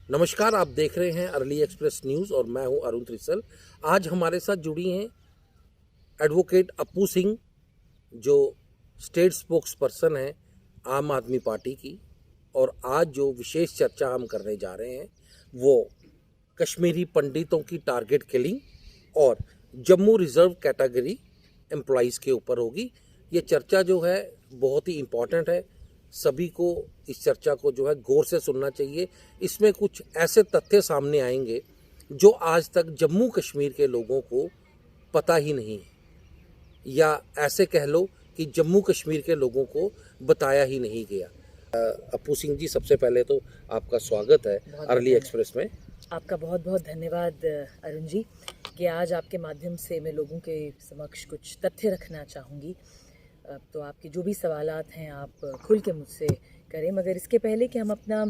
नमस्कार, आप देख रहे हैं अर्ली एक्सप्रेस न्यूज़ और मैं हूं अरुण त्रिसल। आज हमारे साथ जुड़ी हैं एडवोकेट अप्पू सिंह, जो स्टेट स्पोक्स पर्सन हैं आम आदमी पार्टी की। और आज जो विशेष चर्चा हम करने जा रहे हैं वो कश्मीरी पंडितों की टारगेट किलिंग और जम्मू रिजर्व कैटेगरी एम्प्लॉइज़ के ऊपर होगी। ये चर्चा जो है बहुत ही इम्पॉर्टेंट है। सभी को इस चर्चा को जो है गौर से सुनना चाहिए। इसमें कुछ ऐसे तथ्य सामने आएंगे जो आज तक जम्मू कश्मीर के लोगों को पता ही नहीं है, या ऐसे कह लो कि जम्मू कश्मीर के लोगों को बताया ही नहीं गया। अप्पू सिंह जी, सबसे पहले तो आपका स्वागत है अर्ली एक्सप्रेस में। आपका बहुत बहुत धन्यवाद अरुण जी कि आज आपके माध्यम से मैं लोगों के समक्ष कुछ तथ्य रखना चाहूँगी। तो आपके जो भी सवालात हैं आप खुल के मुझसे करें, मगर इसके पहले कि हम अपना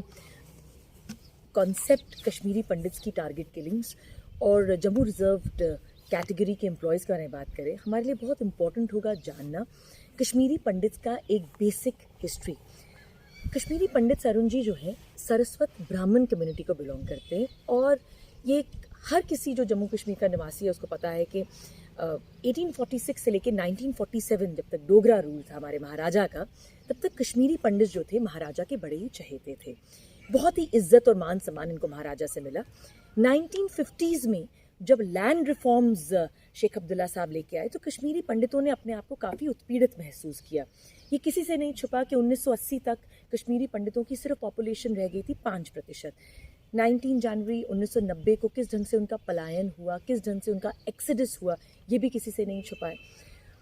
कॉन्सेप्ट कश्मीरी पंडित्स की टारगेट किलिंग्स और जम्मू रिजर्व्ड कैटेगरी के एम्प्लॉयज़ के बारे में बात करें, हमारे लिए बहुत इम्पोर्टेंट होगा जानना कश्मीरी पंडित्स का एक बेसिक हिस्ट्री। कश्मीरी पंडित अरुण जी जो है सरस्वत ब्राह्मण कम्युनिटी को बिलोंग करते हैं, और ये हर किसी जो जम्मू कश्मीर का निवासी है उसको पता है कि 1846 से लेकर 1947 जब तक डोगरा रूल था हमारे महाराजा का, तब तक कश्मीरी पंडित जो थे महाराजा के बड़े ही चहेते थे। बहुत ही इज्जत और मान सम्मान इनको महाराजा से मिला। 1950s में जब लैंड रिफॉर्म्स शेख अब्दुल्ला साहब लेके आए तो कश्मीरी पंडितों ने अपने आप को काफ़ी उत्पीड़ित महसूस किया। ये किसी से नहीं छुपा कि 1980 तक कश्मीरी पंडितों की सिर्फ पॉपुलेशन रह गई थी 5%। 19 जनवरी 1990 को किस ढंग से उनका पलायन हुआ, किस ढंग से उनका एक्सिडस हुआ, ये भी किसी से नहीं छुपा है।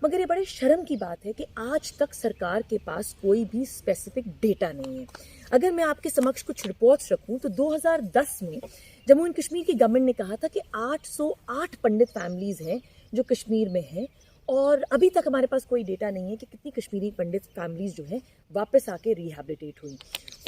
मगर ये बड़े शर्म की बात है कि आज तक सरकार के पास कोई भी स्पेसिफिक डेटा नहीं है। अगर मैं आपके समक्ष कुछ रिपोर्ट्स रखूं तो 2010 में जम्मू एंड कश्मीर की गवर्नमेंट ने कहा था कि 808 पंडित फैमिलीज हैं जो कश्मीर में हैं, और अभी तक हमारे पास कोई डेटा नहीं है कि कितनी कश्मीरी पंडित फैमिलीज जो हैं वापस आके रिहैबिलिटेट हुई।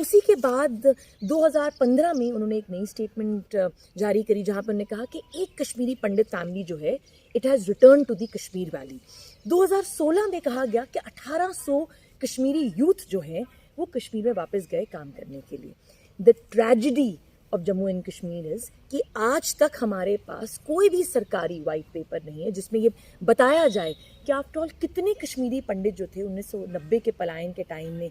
उसी के बाद 2015 में उन्होंने एक नई स्टेटमेंट जारी करी जहां पर उन्होंने कहा कि एक कश्मीरी पंडित फैमिली जो है it has return to the Kashmir valley. 2016 में कहा गया कि 1800 कश्मीरी यूथ जो है वो कश्मीर में वापस गए काम करने के लिए। The tragedy of Jammu and Kashmir is कि आज तक हमारे पास कोई भी सरकारी वाइट पेपर नहीं है जिसमें ये बताया जाए कि आफ्टर ऑल कितने कश्मीरी पंडित जो थे 1990 के पलायन के टाइम में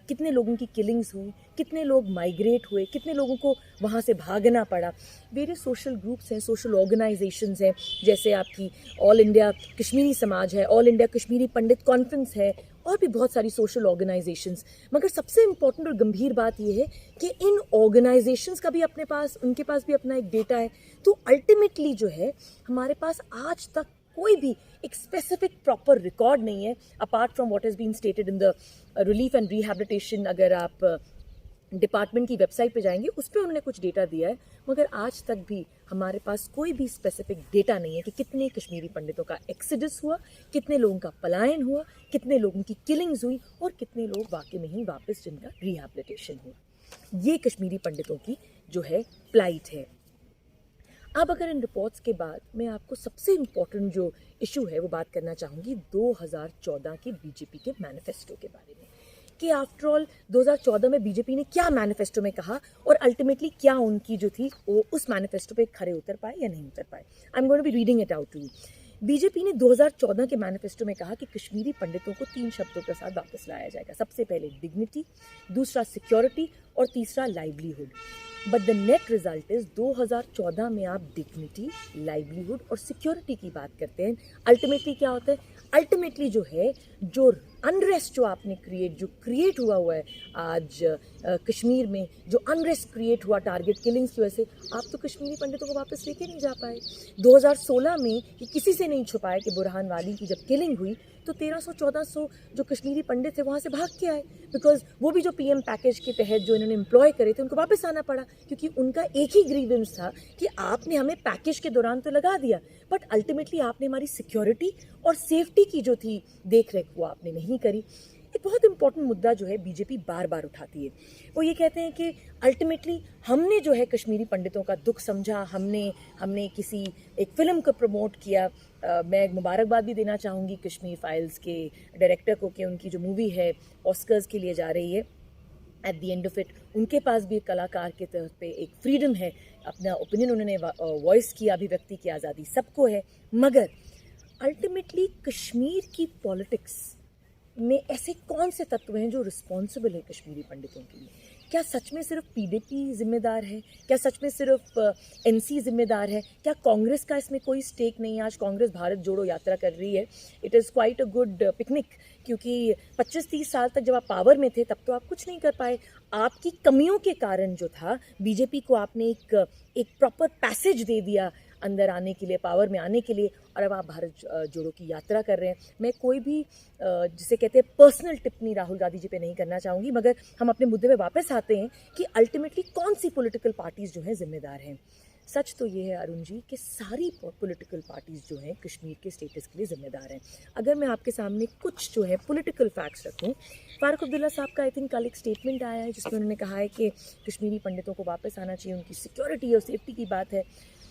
कितने लोगों की किलिंग्स हुई, कितने लोग माइग्रेट हुए, कितने लोगों को वहाँ से भागना पड़ा। वेरियस सोशल ग्रुप्स हैं, सोशल ऑर्गेनाइजेशंस हैं, जैसे आपकी ऑल इंडिया कश्मीरी समाज है, ऑल इंडिया कश्मीरी पंडित कॉन्फ्रेंस है, और भी बहुत सारी सोशल ऑर्गेनाइजेशंस। मगर सबसे इम्पोर्टेंट और गंभीर बात यह है कि इन ऑर्गेनाइजेशंस का भी उनके पास भी अपना एक डेटा है। तो अल्टीमेटली जो है हमारे पास आज तक कोई भी एक स्पेसिफिक प्रॉपर रिकॉर्ड नहीं है apart from what has been stated in the relief and rehabilitation. अगर आप डिपार्टमेंट की वेबसाइट पे जाएंगे उस पर उन्होंने कुछ डेटा दिया है, मगर आज तक भी हमारे पास कोई भी स्पेसिफिक डेटा नहीं है कि कितने कश्मीरी पंडितों का एक्सिडस हुआ, कितने लोगों का पलायन हुआ, कितने लोगों की किलिंग्स हुई, और कितने लोग वाकई में ही वापस जिनका रिहैबिलिटेशन हुआ। ये कश्मीरी पंडितों की जो है प्लाइट है। अब अगर इन रिपोर्ट्स के बाद मैं आपको सबसे इम्पोर्टेंट जो इशू है वो बात करना चाहूँगी 2014 के बीजेपी के मैनिफेस्टो के बारे में, कि आफ्टर ऑल 2014 में बीजेपी ने क्या मैनिफेस्टो में कहा और अल्टीमेटली क्या उनकी जो थी वो उस मैनिफेस्टो पे खरे उतर पाए या नहीं उतर पाए। I am going to be reading it out to you. BJP ने 2014 के मैनिफेस्टो में कहा कि कश्मीरी पंडितों को 3 शब्दों के साथ वापस लाया जाएगा। सबसे पहले डिग्निटी, दूसरा सिक्योरिटी, और तीसरा livelihood. But the net result is 2014 में आप डिग्निटी, लाइवलीहुड और सिक्योरिटी की बात करते हैं। अल्टीमेटली क्या होता है? अल्टीमेटली जो है जो अनरेस्ट जो आपने क्रिएट हुआ है आज कश्मीर में, जो अनरेस्ट क्रिएट हुआ टारगेट किलिंग्स की वजह से, आप तो कश्मीरी पंडितों को वापस लेके नहीं जा पाए। 2016 में ये किसी से नहीं छुपाया कि बुरहान वाली की जब किलिंग हुई तो 1300-1400 जो कश्मीरी पंडित थे वहाँ से भाग के आए, बिकॉज वो भी जो पीएम पैकेज के तहत जो इन्होंने एम्प्लॉय करे थे उनको वापस आना पड़ा, क्योंकि उनका एक ही ग्रीवेंस था कि आपने हमें पैकेज के दौरान तो लगा दिया बट अल्टीमेटली आपने हमारी सिक्योरिटी और सेफ्टी की जो थी देख रेख वो आपने नहीं करी। एक बहुत इंपॉर्टेंट मुद्दा जो है बीजेपी बार बार उठाती है, वो ये कहते हैं कि अल्टीमेटली हमने जो है कश्मीरी पंडितों का दुख समझा, हमने किसी एक फिल्म को प्रमोट किया। मैं एक मुबारकबाद भी देना चाहूँगी कश्मीर फाइल्स के डायरेक्टर को कि उनकी जो मूवी है ऑस्कर्स के लिए जा रही है, at the end of it उनके पास भी एक कलाकार के तौर पे एक फ्रीडम है, अपना ओपिनियन उन्होंने वॉइस किया, अभिव्यक्ति की आज़ादी सबको है। मगर अल्टीमेटली कश्मीर की पॉलिटिक्स में ऐसे कौन से तत्व हैं जो रिस्पॉन्सिबल हैं कश्मीरी पंडितों के लिए? क्या सच में सिर्फ पीडीपी जिम्मेदार है? क्या सच में सिर्फ एनसी जिम्मेदार है? क्या कांग्रेस का इसमें कोई स्टेक नहीं है? आज कांग्रेस भारत जोड़ो यात्रा कर रही है, it is quite a good picnic, क्योंकि 25-30 साल तक जब आप पावर में थे तब तो आप कुछ नहीं कर पाए। आपकी कमियों के कारण जो था बीजेपी को आपने एक प्रॉपर पैसेज दे दिया अंदर आने के लिए, पावर में आने के लिए, और अब आप भारत जोड़ो की यात्रा कर रहे हैं। मैं कोई भी जिसे कहते हैं पर्सनल टिप्पणी राहुल गांधी जी पे नहीं करना चाहूँगी, मगर हम अपने मुद्दे पे वापस आते हैं कि अल्टीमेटली कौन सी पॉलिटिकल पार्टीज़ जो हैं जिम्मेदार हैं। सच तो ये है अरुण जी कि सारी पॉलिटिकल पार्टीज़ जो हैं कश्मीर के स्टेटस के लिए ज़िम्मेदार हैं। अगर मैं आपके सामने कुछ जो है पॉलिटिकल फैक्ट्स रखूं, फारूक अब्दुल्ला साहब का आई थिंक कल एक स्टेटमेंट आया है जिसमें उन्होंने कहा है कि कश्मीरी पंडितों को वापस आना चाहिए, उनकी सिक्योरिटी और सेफ्टी की बात है।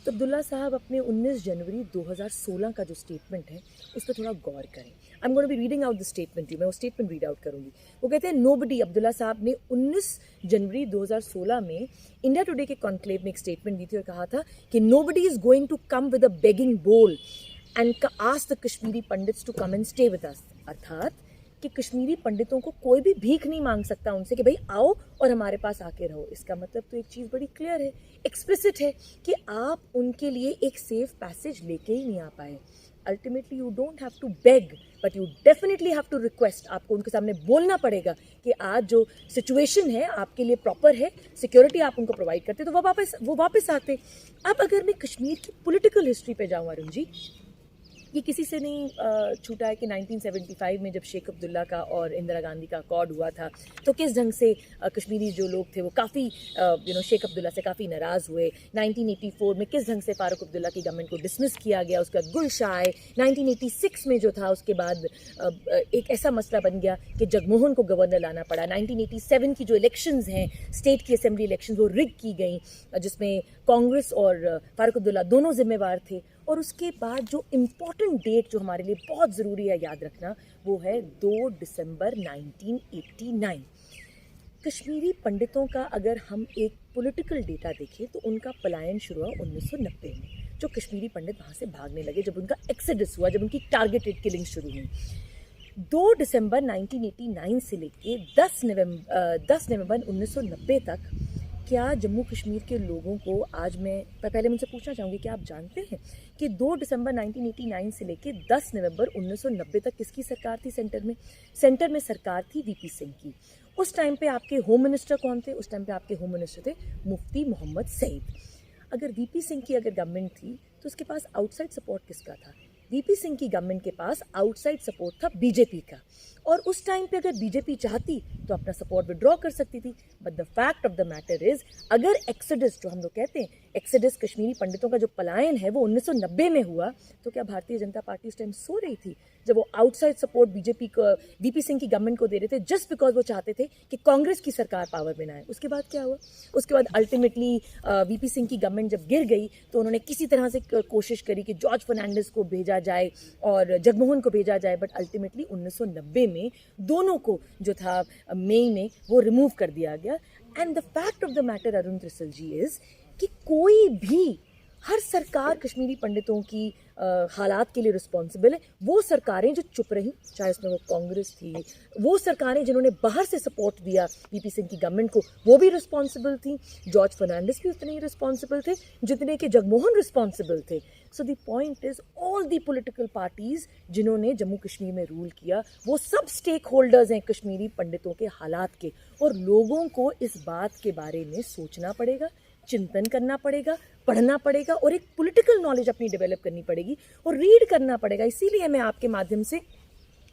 तो अब्दुल्ला साहब अपने 19 जनवरी 2016 का जो स्टेटमेंट है उस पर थोड़ा गौर करें। I am going to be reading out the statement, मैं वो स्टेटमेंट रीड आउट करूंगी। वो कहते हैं नोबडी, अब्दुल्ला साहब ने 19 जनवरी 2016 में इंडिया टुडे के कॉन्क्लेव में एक स्टेटमेंट दी थी और कहा था कि nobody is going to come with a begging bowl and ask the Kashmiri Pandits to come and stay with us. अर्थात कि कश्मीरी पंडितों को कोई भी भीख नहीं मांग सकता उनसे कि भाई आओ और हमारे पास आके रहो। इसका मतलब तो एक चीज़ बड़ी क्लियर है, एक्सप्लिसिट है कि आप उनके लिए एक सेफ पैसेज लेके ही नहीं आ पाए। Ultimately you don't have to beg but you definitely have to request. आपको उनके सामने बोलना पड़ेगा कि आज जो सिचुएशन है आपके लिए प्रॉपर है, सिक्योरिटी आप उनको प्रोवाइड करते तो वो वापस आते। अब अगर मैं कश्मीर की पॉलिटिकल हिस्ट्री पे जाऊँ अरुण जी, ये किसी से नहीं छूटा है कि 1975 में जब शेख अब्दुल्ला का और इंदिरा गांधी का अकॉर्ड हुआ था तो किस ढंग से कश्मीरी जो लोग थे वो काफ़ी शेख अब्दुल्ला से काफ़ी नाराज़ हुए। 1984 में किस ढंग से फारूक अब्दुल्ला की गवर्नमेंट को डिसमिस किया गया, उसके बाद गुलशाह आए। 1986 में जो था उसके बाद एक ऐसा मसला बन गया कि जगमोहन को गवर्नर लाना पड़ा। 1987 की जो इलेक्शंस हैं, स्टेट की असेंबली इलेक्शंस, वो रिग की गई जिसमें कांग्रेस और फारूक अब्दुल्ला दोनों जिम्मेवार थे। और उसके बाद जो इम्पॉर्टेंट डेट जो हमारे लिए बहुत ज़रूरी है याद रखना, वो है 2 दिसंबर 1989। कश्मीरी पंडितों का अगर हम एक पॉलिटिकल डेटा देखें तो उनका पलायन शुरू हुआ 1990 में, जो कश्मीरी पंडित वहाँ से भागने लगे, जब उनका एक्सेडस हुआ, जब उनकी टारगेटेड किलिंग शुरू हुई। 2 दिसंबर 1989 से लेके 10 नवंबर 1990 तक क्या जम्मू कश्मीर के लोगों को, आज मैं पहले मुझसे पूछना चाहूँगी कि आप जानते हैं कि 2 दिसंबर 1989 से लेके 10 नवंबर 1990 तक किसकी सरकार थी सेंटर में? सेंटर में सरकार थी वीपी सिंह की। उस टाइम पे आपके होम मिनिस्टर कौन थे? उस टाइम पे आपके होम मिनिस्टर थे मुफ्ती मोहम्मद सईद। अगर वीपी सिंह की अगर गवर्नमेंट थी तो उसके पास आउटसाइड सपोर्ट किसका था? वीपी सिंह की गवर्नमेंट के पास आउटसाइड सपोर्ट था बीजेपी का। और उस टाइम पे अगर बीजेपी चाहती तो अपना सपोर्ट विड्रॉ कर सकती थी। But the fact of the matter is, अगर एक्सोडस जो हम लोग कहते हैं, एक्सोडस कश्मीरी पंडितों का जो पलायन है वो 1990 में हुआ, तो क्या भारतीय जनता पार्टी उस टाइम सो रही थी जब वो आउटसाइड सपोर्ट बीजेपी को, वीपी सिंह की गवर्नमेंट को दे रहे थे जस्ट बिकॉज वो चाहते थे कि कांग्रेस की सरकार पावर में ना आए? उसके बाद क्या हुआ? उसके बाद अल्टीमेटली वीपी सिंह की गवर्नमेंट जब गिर गई तो उन्होंने किसी तरह से कोशिश करी कि जॉर्ज फर्नांडिस को भेजा जाए और जगमोहन को भेजा जाए, बट अल्टीमेटली 1990 में दोनों को जो था मई में वो रिमूव कर दिया गया। And the fact of the matter Arun Trisal ji is कि कोई भी, हर सरकार कश्मीरी पंडितों की हालात के लिए रिस्पॉन्सिबल है। वो सरकारें जो चुप रहीं, चाहे उसमें वो कांग्रेस थी, वो सरकारें जिन्होंने बाहर से सपोर्ट दिया वीपी सिंह की गवर्नमेंट को, वो भी रिस्पॉन्सिबल थी। जॉर्ज फर्नांडिस भी उतने ही रिस्पॉन्सिबल थे जितने कि जगमोहन रिस्पॉन्सिबल थे। So the point is, all the political parties जिन्होंने जम्मू कश्मीर में रूल किया, वो सब स्टेक होल्डर्स हैं कश्मीरी पंडितों के हालात के। और लोगों को इस बात के बारे में सोचना पड़ेगा, चिंतन करना पड़ेगा, पढ़ना पड़ेगा और एक पॉलिटिकल नॉलेज अपनी डेवलप करनी पड़ेगी और रीड करना पड़ेगा। इसीलिए मैं आपके माध्यम से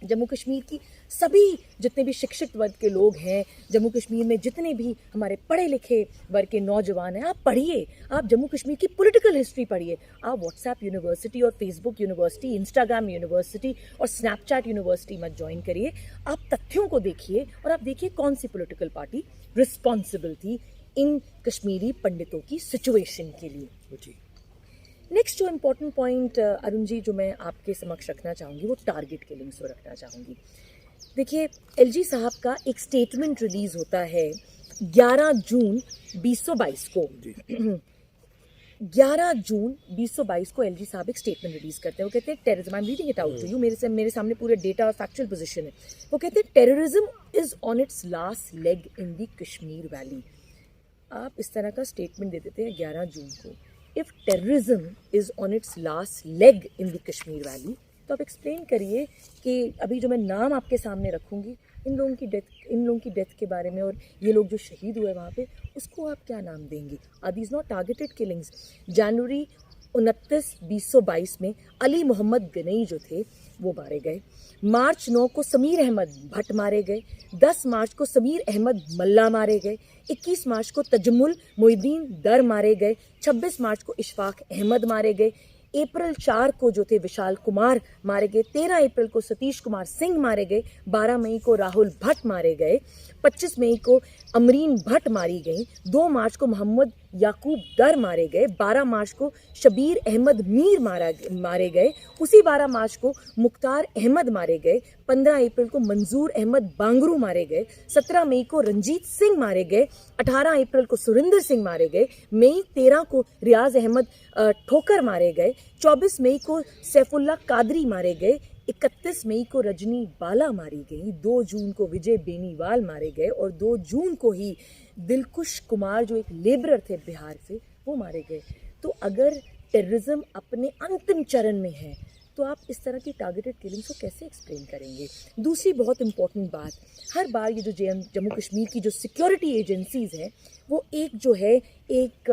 जम्मू कश्मीर की सभी जितने भी शिक्षित वर्ग के लोग हैं, जम्मू कश्मीर में जितने भी हमारे पढ़े लिखे वर्ग के नौजवान हैं, आप पढ़िए, आप जम्मू कश्मीर की पॉलिटिकल हिस्ट्री पढ़िए। आप व्हाट्सएप यूनिवर्सिटी और फेसबुक यूनिवर्सिटी, इंस्टाग्राम यूनिवर्सिटी और स्नैपचैट यूनिवर्सिटी मत ज्वाइन करिए। आप तथ्यों को देखिए और आप देखिए कौन सी पॉलिटिकल पार्टी रिस्पॉन्सिबल थी इन कश्मीरी पंडितों की सिचुएशन के लिए। नेक्स्ट जो इम्पोर्टेंट पॉइंट अरुण जी जो मैं आपके समक्ष रखना चाहूँगी वो टारगेट किलिंग्स को रखना चाहूँगी। देखिए, एलजी साहब का एक स्टेटमेंट रिलीज होता है 11 जून 2022 को। 11 जून 2022 को एलजी साहब एक स्टेटमेंट रिलीज करते हैं। वो कहते हैं terrorism, I am reading it out to you, मेरे सामने पूरे डेटा और फैक्चुअल पोजीशन है। वो कहते हैं terrorism is on it's last leg in the Kashmir valley. आप इस तरह का स्टेटमेंट दे देते हैं 11 जून को। If terrorism is on it's last leg in the Kashmir valley, तो आप एक्सप्लेन करिए कि अभी जो मैं नाम आपके सामने रखूंगी इन लोगों की डेथ के बारे में, और ये लोग जो शहीद हुए वहाँ पे, उसको आप क्या नाम देंगे? Are these not targeted killings? जनवरी 29, 2022 में अली मोहम्मद गनई जो थे वो मारे गए। मार्च 9 को समीर अहमद भट्ट मारे गए। 10 मार्च को समीर अहमद मल्ला मारे गए। 21 मार्च को तजमुल मोहिद्दीन दर मारे गए। 26 मार्च को इशफाक अहमद मारे गए। अप्रैल 4 को जो थे विशाल कुमार मारे गए। 13 अप्रैल को सतीश कुमार सिंह मारे गए। 12 मई को राहुल भट्ट मारे गए। 25 मई को अमरीन भट्ट मारी गई। 2 मार्च को मोहम्मद याकूब दर मारे गए। 12 मार्च को शबीर अहमद मीर मारे गए। उसी 12 मार्च को मुख्तार अहमद मारे गए। 15 अप्रैल को मंजूर अहमद बांगरू मारे गए। 17 मई को रंजीत सिंह मारे गए। 18 अप्रैल को सुरिंदर सिंह मारे गए। मई 13 को रियाज अहमद ठोकर मारे गए। 24 मई को सैफुल्ला कादरी मारे गए। 31 मई को रजनी बाला मारी गई। 2 जून को विजय बेनीवाल मारे गए और 2 जून को ही दिलकुश कुमार जो एक लेबरर थे बिहार से, वो मारे गए। तो अगर टेररिज्म अपने अंतिम चरण में है, तो आप इस तरह की टारगेटेड किलिंग्स को कैसे एक्सप्लेन करेंगे? दूसरी बहुत इंपॉर्टेंट बात, हर बार ये जो जम्मू कश्मीर की जो सिक्योरिटी एजेंसीज हैं, वो एक जो है एक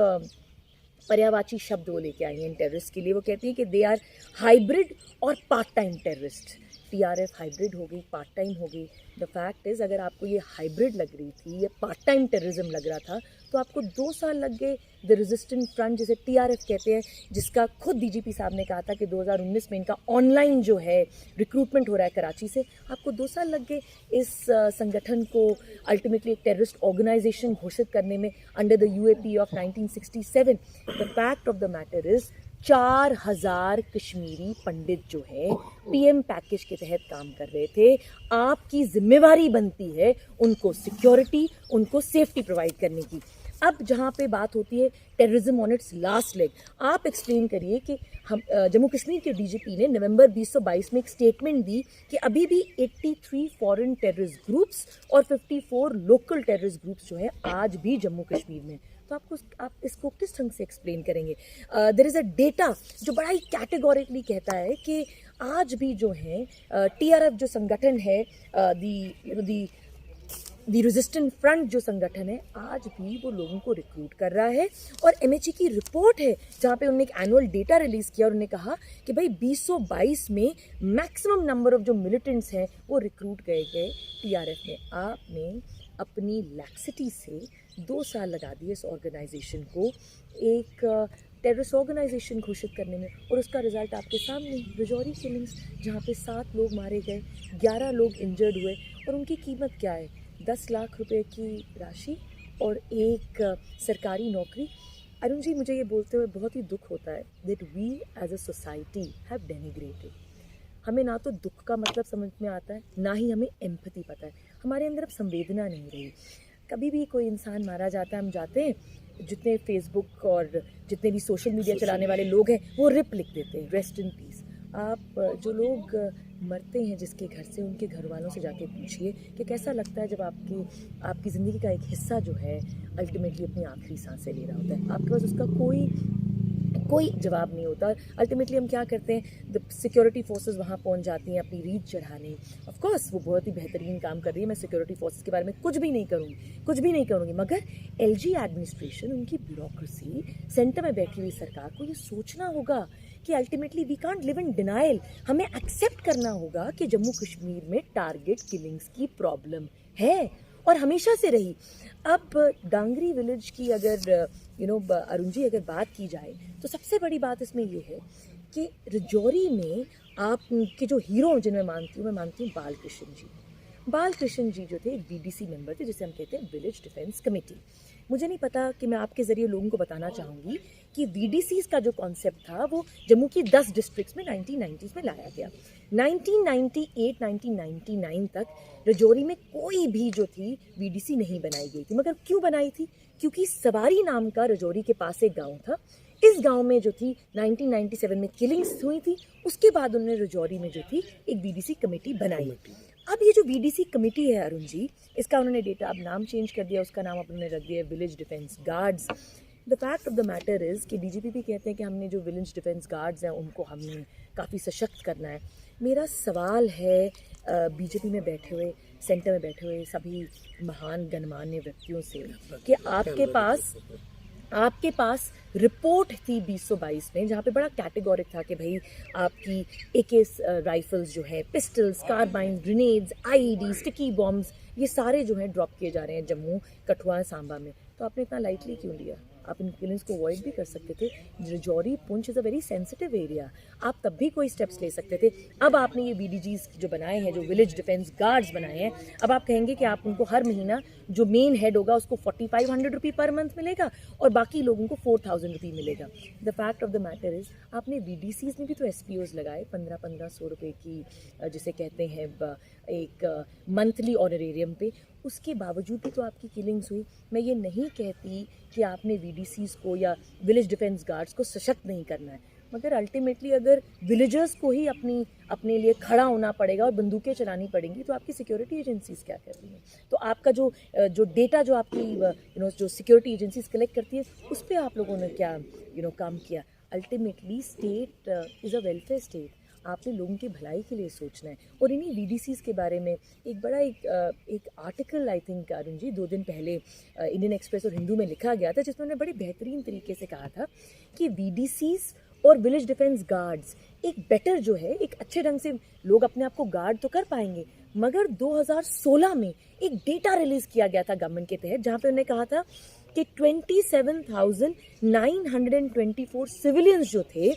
पर्यायवाची शब्द वो लेके आई हैं टेररिस्ट के लिए। वो कहती हैं कि दे आर हाइब्रिड और part time terrorist. TRF hybrid हो गई, पार्ट टाइम हो गई। द फैक्ट इज़, अगर आपको ये हाइब्रिड लग रही थी, ये पार्ट टाइम टेररिज्म लग रहा था, तो आपको 2 साल लग गए द रेजिस्टेंट फ्रंट जिसे टीआरएफ कहते हैं, जिसका खुद डीजीपी साहब ने कहा था कि 2019 में इनका ऑनलाइन जो है रिक्रूटमेंट हो रहा है कराची से। आपको 2 साल लग गए इस संगठन को अल्टीमेटली एक टेररिस्ट ऑर्गेनाइजेशन घोषित करने में under the UAP of 1967। The fact of the matter is 4000 Kashmiri Pandit जो है पीएम पैकेज के तहत काम कर रहे थे। आपकी जिम्मेवारी बनती है उनको सिक्योरिटी, उनको सेफ्टी प्रोवाइड करने की। अब जहाँ पे बात होती है terrorism on it's last leg, आप एक्सप्लेन करिए कि हम जम्मू कश्मीर के डीजीपी ने नवंबर 2022 में एक स्टेटमेंट दी कि अभी भी 83 फॉरेन टेररिस्ट ग्रुप्स और 54 लोकल टेररिस्ट ग्रुप्स जो है आज भी जम्मू कश्मीर में। तो आप इसको किस ढंग से एक्सप्लेन करेंगे? देयर इज़ अ डेटा जो बड़ा ही कैटेगोरिकली कहता है कि आज भी जो है टीआरएफ जो संगठन है, दी रेजिस्टेंट फ्रंट जो संगठन है, आज भी वो लोगों को रिक्रूट कर रहा है। और एमएचए की रिपोर्ट है जहाँ पे उन्होंने एक एनुअल डेटा रिलीज किया और उन्होंने कहा कि भाई 2022 में मैक्सिमम नंबर ऑफ जो मिलिटेंट्स हैं वो रिक्रूट गए टीआरएफ में। आपने अपनी लैक्सिटी से 2 साल लगा दिए इस ऑर्गेनाइजेशन को एक टेररिस्ट ऑर्गेनाइजेशन घोषित करने में, और उसका रिजल्ट आपके सामने। रजौरी किलिंग्स जहाँ पे 7 लोग मारे गए, 11 लोग इंजर्ड हुए, और उनकी कीमत क्या है? 10 लाख रुपए की राशि और एक सरकारी नौकरी। अरुण जी, मुझे ये बोलते हुए बहुत ही दुख होता है that we as a society have denigrated. हमें ना तो दुख का मतलब समझ में आता है, ना ही हमें एम्पैथी पता है। हमारे अंदर अब संवेदना नहीं रही। कभी भी कोई इंसान मारा जाता है, हम जाते हैं, जितने फेसबुक और जितने भी सोशल मीडिया चलाने वाले लोग हैं वो रिप लिख देते हैं, रेस्ट इन पीस। आप जो लोग मरते हैं जिसके घर से, उनके घर वालों से जाके पूछिए कि कैसा लगता है जब आपकी ज़िंदगी का एक हिस्सा जो है अल्टीमेटली अपनी आखिरी सांसें ले रहा होता है। आपके पास उसका कोई जवाब नहीं होता। अल्टीमेटली हम क्या करते हैं, द सिक्योरिटी फोर्सेस वहाँ पहुँच जाती हैं अपनी रीच चढ़ाने। ऑफ कोर्स वो बहुत ही बेहतरीन काम कर रही है, मैं सिक्योरिटी फोर्सेस के बारे में कुछ भी नहीं करूँगी, मगर एलजी एडमिनिस्ट्रेशन, उनकी ब्यूरोक्रेसी, सेंटर में बैठी हुई सरकार को ये सोचना होगा कि ultimately we can't live in denial. हमें एक्सेप्ट करना होगा कि जम्मू कश्मीर में टारगेट किलिंग्स की प्रॉब्लम है और हमेशा से रही। अब डांगरी विलेज की अगर अरुण जी अगर बात की जाए, तो सबसे बड़ी बात इसमें ये है कि रजौरी में आपके जो हीरो जिन्हें मैं मानती हूँ बालकृष्ण जी जो थे, एक बीडीसी मेंबर थे, जिसे हम कहते हैं विलेज डिफेंस कमेटी। मुझे नहीं पता कि मैं आपके ज़रिए लोगों को बताना चाहूँगी कि VDCs का जो कॉन्सेप्ट था वो जम्मू की 10 डिस्ट्रिक्ट्स में 1990s में लाया गया। 1998-1999 तक रजौरी में कोई भी जो थी VDC नहीं बनाई गई थी। मगर क्यों बनाई थी? क्योंकि सवारी नाम का रजौरी के पास एक गाँव था। इस गांव में जो थी 1997 में किलिंग्स हुई थी। उसके बाद उन्होंने रजौरी में जो थी एक VDC कमेटी बनाई। अब ये जो VDC कमेटी है अरुण जी, इसका उन्होंने डेटा अब नाम चेंज कर दिया, उसका नाम अब उन्होंने रख दिया village defence guards. The fact of the matter is कि DGP भी कहते हैं कि हमने जो विलेज डिफेंस गार्ड्स हैं उनको हमने काफ़ी सशक्त करना है। मेरा सवाल है बीजेपी में बैठे हुए, सेंटर में बैठे हुए सभी महान गणमान्य व्यक्तियों से कि आपके पास रिपोर्ट थी 2022 में जहाँ पे बड़ा कैटेगोरिक था कि भाई आपकी AK राइफल्स जो है, pistols, carbine, grenades, IED, sticky bombs, ये सारे जो हैं ड्रॉप किए जा रहे हैं जम्मू, कठुआ, सांबा में। तो आपने इतना लाइटली क्यों लिया? आप इन किलिंग्स को अवॉइड भी कर सकते थे। Rajouri Poonch is a very sensitive area, आप तब भी कोई स्टेप्स ले सकते थे। अब आपने ये VDGs जो बनाए हैं, जो विलेज डिफेंस गार्ड्स बनाए हैं, अब आप कहेंगे कि आप उनको हर महीना जो मेन हेड होगा उसको 4500 रुपये पर मंथ मिलेगा और बाकी लोगों को 4000 रुपये मिलेगा। The fact of the matter is आपने VDCs में भी तो SPOs लगाए 1500 रुपये की, जिसे कहते हैं एक मंथली ऑनरेरियम पे। उसके बावजूद भी तो आपकी किलिंग्स हुई। मैं ये नहीं कहती कि आपने VDCs को या विलेज डिफेंस गार्ड्स को सशक्त नहीं करना है, मगर अल्टीमेटली अगर विलेजर्स को ही अपने लिए खड़ा होना पड़ेगा और बंदूकें चलानी पड़ेंगी तो आपकी सिक्योरिटी एजेंसीज क्या कर रही हैं? तो आपका जो डेटा जो आपकी जो सिक्योरिटी एजेंसीज कलेक्ट करती है उस पर आप लोगों ने क्या काम किया? Ultimately state is a welfare state, आपने लोगों की भलाई के लिए सोचना है। और इन्हीं VDCs के बारे में एक बड़ा एक article I think Arun ji 2 दिन पहले इंडियन एक्सप्रेस और हिंदू में लिखा गया था, जिसमें उन्होंने बड़े बेहतरीन तरीके से कहा था कि VDCs और विलेज डिफेंस गार्ड्स एक बेटर जो है, एक अच्छे ढंग से लोग अपने आप को गार्ड तो कर पाएंगे। मगर 2016 में एक डेटा रिलीज किया गया था गवर्नमेंट के तहत, जहाँ पे उन्होंने कहा था कि 27,924 सिविलियंस जो थे,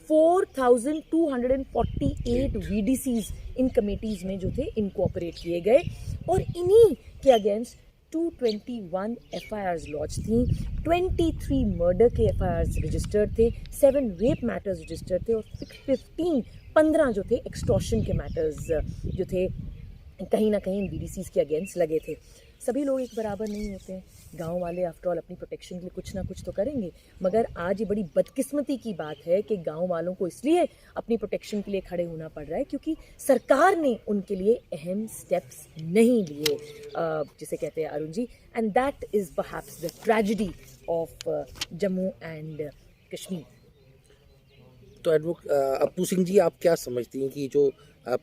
4,248 VDCs इन कमेटीज़ में जो थे इनकॉर्पोरेट किए गए और इन्हीं के अगेंस्ट 221 FIRs लॉन्च थी, 23 मर्डर के FIRs रजिस्टर्ड थे, 7 रेप मैटर्स रजिस्टर्ड थे और 15 जो थे एक्सटॉर्शन के मैटर्स जो थे कहीं ना कहीं VDCs के अगेंस्ट लगे थे। सभी लोग एक बराबर नहीं होते हैं। गांव वाले आफ्टर ऑल अपनी प्रोटेक्शन के लिए कुछ ना कुछ तो करेंगे, मगर आज ये बड़ी बदकिस्मती की बात है कि गांव वालों को इसलिए अपनी प्रोटेक्शन के लिए खड़े होना पड़ रहा है क्योंकि सरकार ने उनके लिए अहम स्टेप्स नहीं लिए, जिसे कहते हैं Arun ji, and that is perhaps the tragedy of Jammu and Kashmir. तो अप्पू सिंह जी, आप क्या समझती हैं कि जो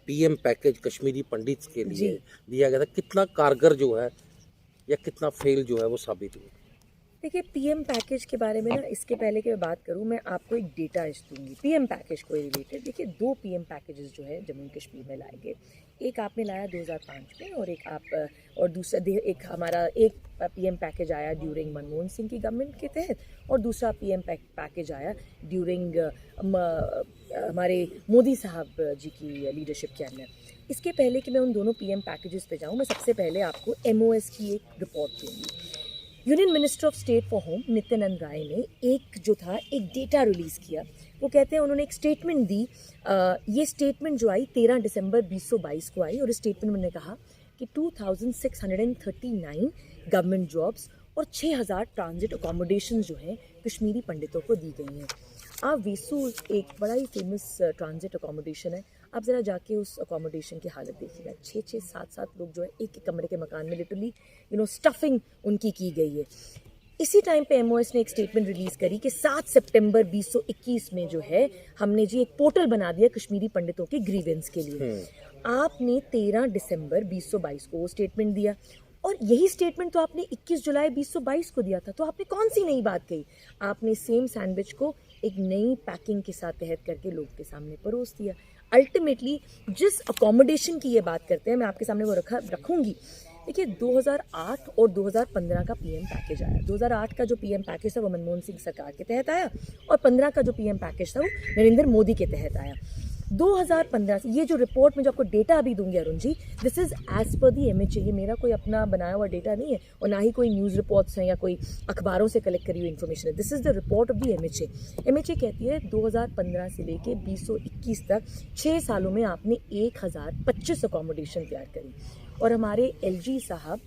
PM पैकेज कश्मीरी पंडित्स के लिए दिया गया था, कितना कारगर जो है या कितना फेल जो है वो साबित हुआ? देखिए, PM पैकेज के बारे में ना, इसके पहले कि मैं बात करूं, मैं आपको एक डेटा दूंगी PM पैकेज को रिलेटेड। देखिए, 2 PM पैकेजेस जो है जम्मू कश्मीर में लाए गए। एक आपने लाया 2005 में और दूसरा एक हमारा PM पैकेज आया ड्यूरिंग मनमोहन सिंह की गवर्नमेंट के तहत और दूसरा PM पैकेज आया ड्यूरिंग हमारे मोदी साहब जी की लीडरशिप के अंदर। इसके पहले कि मैं उन दोनों PM पैकेजेस पे जाऊं, मैं सबसे पहले आपको MOS की एक रिपोर्ट दूंगी। Union minister of state for home Nityanand Rai ने एक डेटा रिलीज़ किया। वो कहते हैं, उन्होंने एक स्टेटमेंट दी। ये स्टेटमेंट जो आई 13 दिसंबर 2022 को आई और इस स्टेटमेंट में कहा कि 2639 गवर्नमेंट जॉब्स और 6000 ट्रांजिट अकोमोडेशन जो हैं कश्मीरी पंडितों को दी गई हैं। वेसू एक बड़ा ही फेमस ट्रांजिट अकोमोडेशन है। आप ज़रा जाके उस अकोमोडेशन की हालत देखिएगा। 6-6, 7-7 लोग जो है एक कमरे के मकान में लिटरली स्टफिंग उनकी की गई है। इसी टाइम पे MOS ने एक स्टेटमेंट रिलीज़ करी कि 7 सितंबर 2021 में जो है हमने जी एक पोर्टल बना दिया कश्मीरी पंडितों के ग्रीवेंस के लिए। आपने 13 दिसंबर 2022 को वो स्टेटमेंट दिया और यही स्टेटमेंट तो आपने 21 जुलाई 2022 को दिया था। तो आपने कौन सी नई बात कही? आपने सेम सैंडविच को एक नई पैकिंग के साथ तहत करके लोग के सामने परोस दिया। अल्टीमेटली जिस अकोमोडेशन की ये बात करते हैं, मैं आपके सामने वो रखूँगी। देखिए, 2008 और 2015 का PM पैकेज आया। 2008 का जो PM पैकेज था वो मनमोहन सिंह सरकार के तहत आया और 15 का जो PM पैकेज था वो नरेंद्र मोदी के तहत आया। 2015 से ये जो रिपोर्ट में जो आपको डेटा अभी दूंगी Arun ji, this is as पर दी MHA, ये मेरा कोई अपना बनाया हुआ डेटा नहीं है और ना ही कोई न्यूज़ रिपोर्ट्स हैं या कोई अखबारों से कलेक्ट करी हुई इन्फॉर्मेशन है। This is the report of the MHA। MHA कहती है 2015 से लेके 2021 तक 6 सालों में आपने 1025 अकोमोडेशन तैयार करी और हमारे LG साहब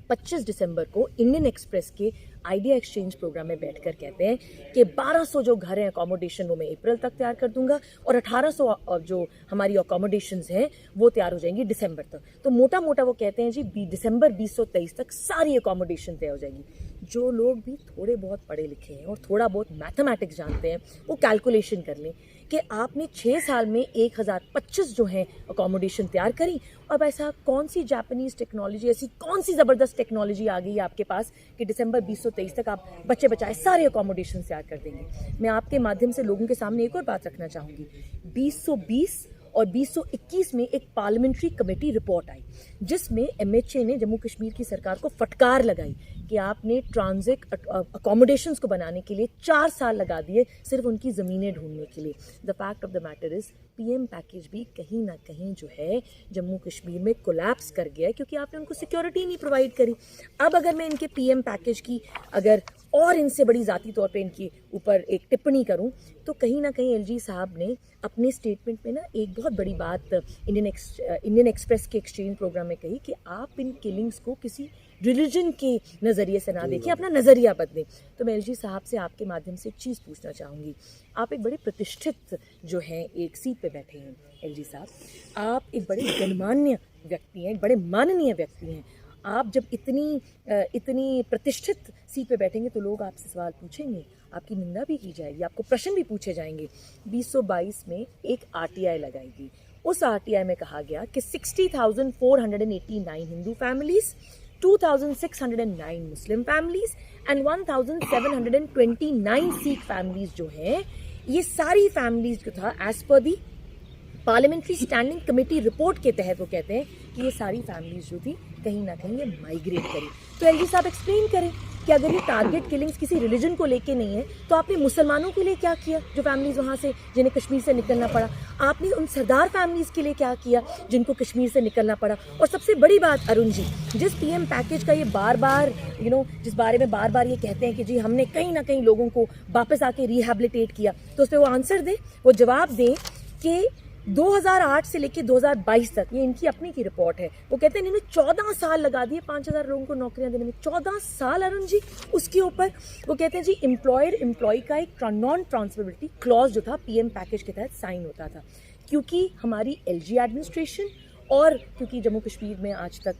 25 दिसंबर को इंडियन एक्सप्रेस के आइडिया एक्सचेंज प्रोग्राम में बैठकर कहते हैं कि 1200 जो घर हैं अकोमोडेशन वो मैं अप्रैल तक तैयार कर दूंगा और 1800 जो हमारी अकोमोडेशंस हैं वो तैयार हो जाएंगी दिसंबर तक। तो मोटा मोटा वो कहते हैं जी दिसंबर 2023 तक सारी अकोमोडेशन तैयार हो जाएगी। जो लोग भी थोड़े बहुत पढ़े लिखे हैं और थोड़ा बहुत मैथमेटिक्स जानते हैं वो कैलकुलेशन कर लें कि आपने 6 साल में 1025 जो है अकोमोडेशन तैयार करी। अब ऐसा कौन सी जापानीज टेक्नोलॉजी, ऐसी कौन सी ज़बरदस्त टेक्नोलॉजी आ गई है आपके पास कि दिसंबर 2023 तक आप बच्चे बचाए सारे अकोमोडेशन तैयार कर देंगे। मैं आपके माध्यम से लोगों के सामने एक और बात रखना चाहूँगी। 2020 और 2021 में एक पार्लियामेंट्री कमेटी रिपोर्ट आई जिसमें MHA ने जम्मू कश्मीर की सरकार को फटकार लगाई कि आपने ट्रांजिट अकोमोडेशंस को बनाने के लिए 4 साल लगा दिए सिर्फ उनकी ज़मीनें ढूंढने के लिए। The fact of the matter is PM package भी कहीं ना कहीं जो है जम्मू कश्मीर में कोलैप्स कर गया है क्योंकि आपने उनको सिक्योरिटी नहीं प्रोवाइड करी। अब अगर मैं इनके PM पैकेज की अगर और इनसे बड़ी ज़ाती तौर पे इनके ऊपर एक टिप्पणी करूं तो कहीं ना कहीं LG साहब ने अपने स्टेटमेंट में ना एक बहुत बड़ी बात इंडियन एक्सप्रेस के एक्सचेंज प्रोग्राम में कही कि आप इन किलिंग्स को किसी रिलीजन के नज़रिए से ना देखें, अपना नज़रिया बदलें। तो मैं LG साहब से आपके माध्यम से एक चीज़ पूछना चाहूँगी। आप एक बड़े प्रतिष्ठित जो हैं एक सीट पे बैठे हैं LG साहब, आप एक बड़े गणमान्य व्यक्ति हैं, बड़े माननीय व्यक्ति हैं। आप जब इतनी प्रतिष्ठित सीट पे बैठेंगे तो लोग आपसे सवाल पूछेंगे, आपकी निंदा भी की जाएगी, आपको प्रश्न भी पूछे जाएंगे। 2022 में एक RTI लगाई गई। उस RTI में कहा गया कि 60,489 Hindu families, 2,609 Muslim families and 1,729 Sikh families जो हैं, ये सारी फैमिलीज जो था एज पर दी पार्लियामेंट्री स्टैंडिंग कमेटी रिपोर्ट के तहत वो कहते हैं कि ये सारी फैमिलीज जो थी कहीं ना कहीं ये माइग्रेट करी। तो LG साहब एक्सप्लेन करें कि अगर ये टारगेट किलिंग्स किसी रिलीजन को लेके नहीं है तो आपने मुसलमानों के लिए क्या किया जो फैमिलीज वहाँ से जिन्हें कश्मीर से निकलना पड़ा, आपने उन सरदार फैमिलीज के लिए क्या किया जिनको कश्मीर से निकलना पड़ा। और सबसे बड़ी बात अरुण जी, जिस PM पैकेज का ये बार बार जिस बारे में बार बार ये कहते हैं कि जी हमने कहीं ना कहीं लोगों को वापस आके रिहेबिलिटेट किया, तो उस पर वो आंसर दें, वो जवाब दें कि 2008 से लेकर 2022 तक, ये इनकी अपनी की रिपोर्ट है, वो कहते हैं इन्होंने 14 साल लगा दिए 5,000 लोगों को नौकरियां देने में। 14 साल अरुण जी। उसके ऊपर वो कहते हैं जी एम्प्लॉयर एम्प्लॉय का एक नॉन ट्रांसफरेबिलिटी क्लॉज जो था PM पैकेज के तहत साइन होता था, क्योंकि हमारी LG एडमिनिस्ट्रेशन और क्योंकि जम्मू कश्मीर में आज तक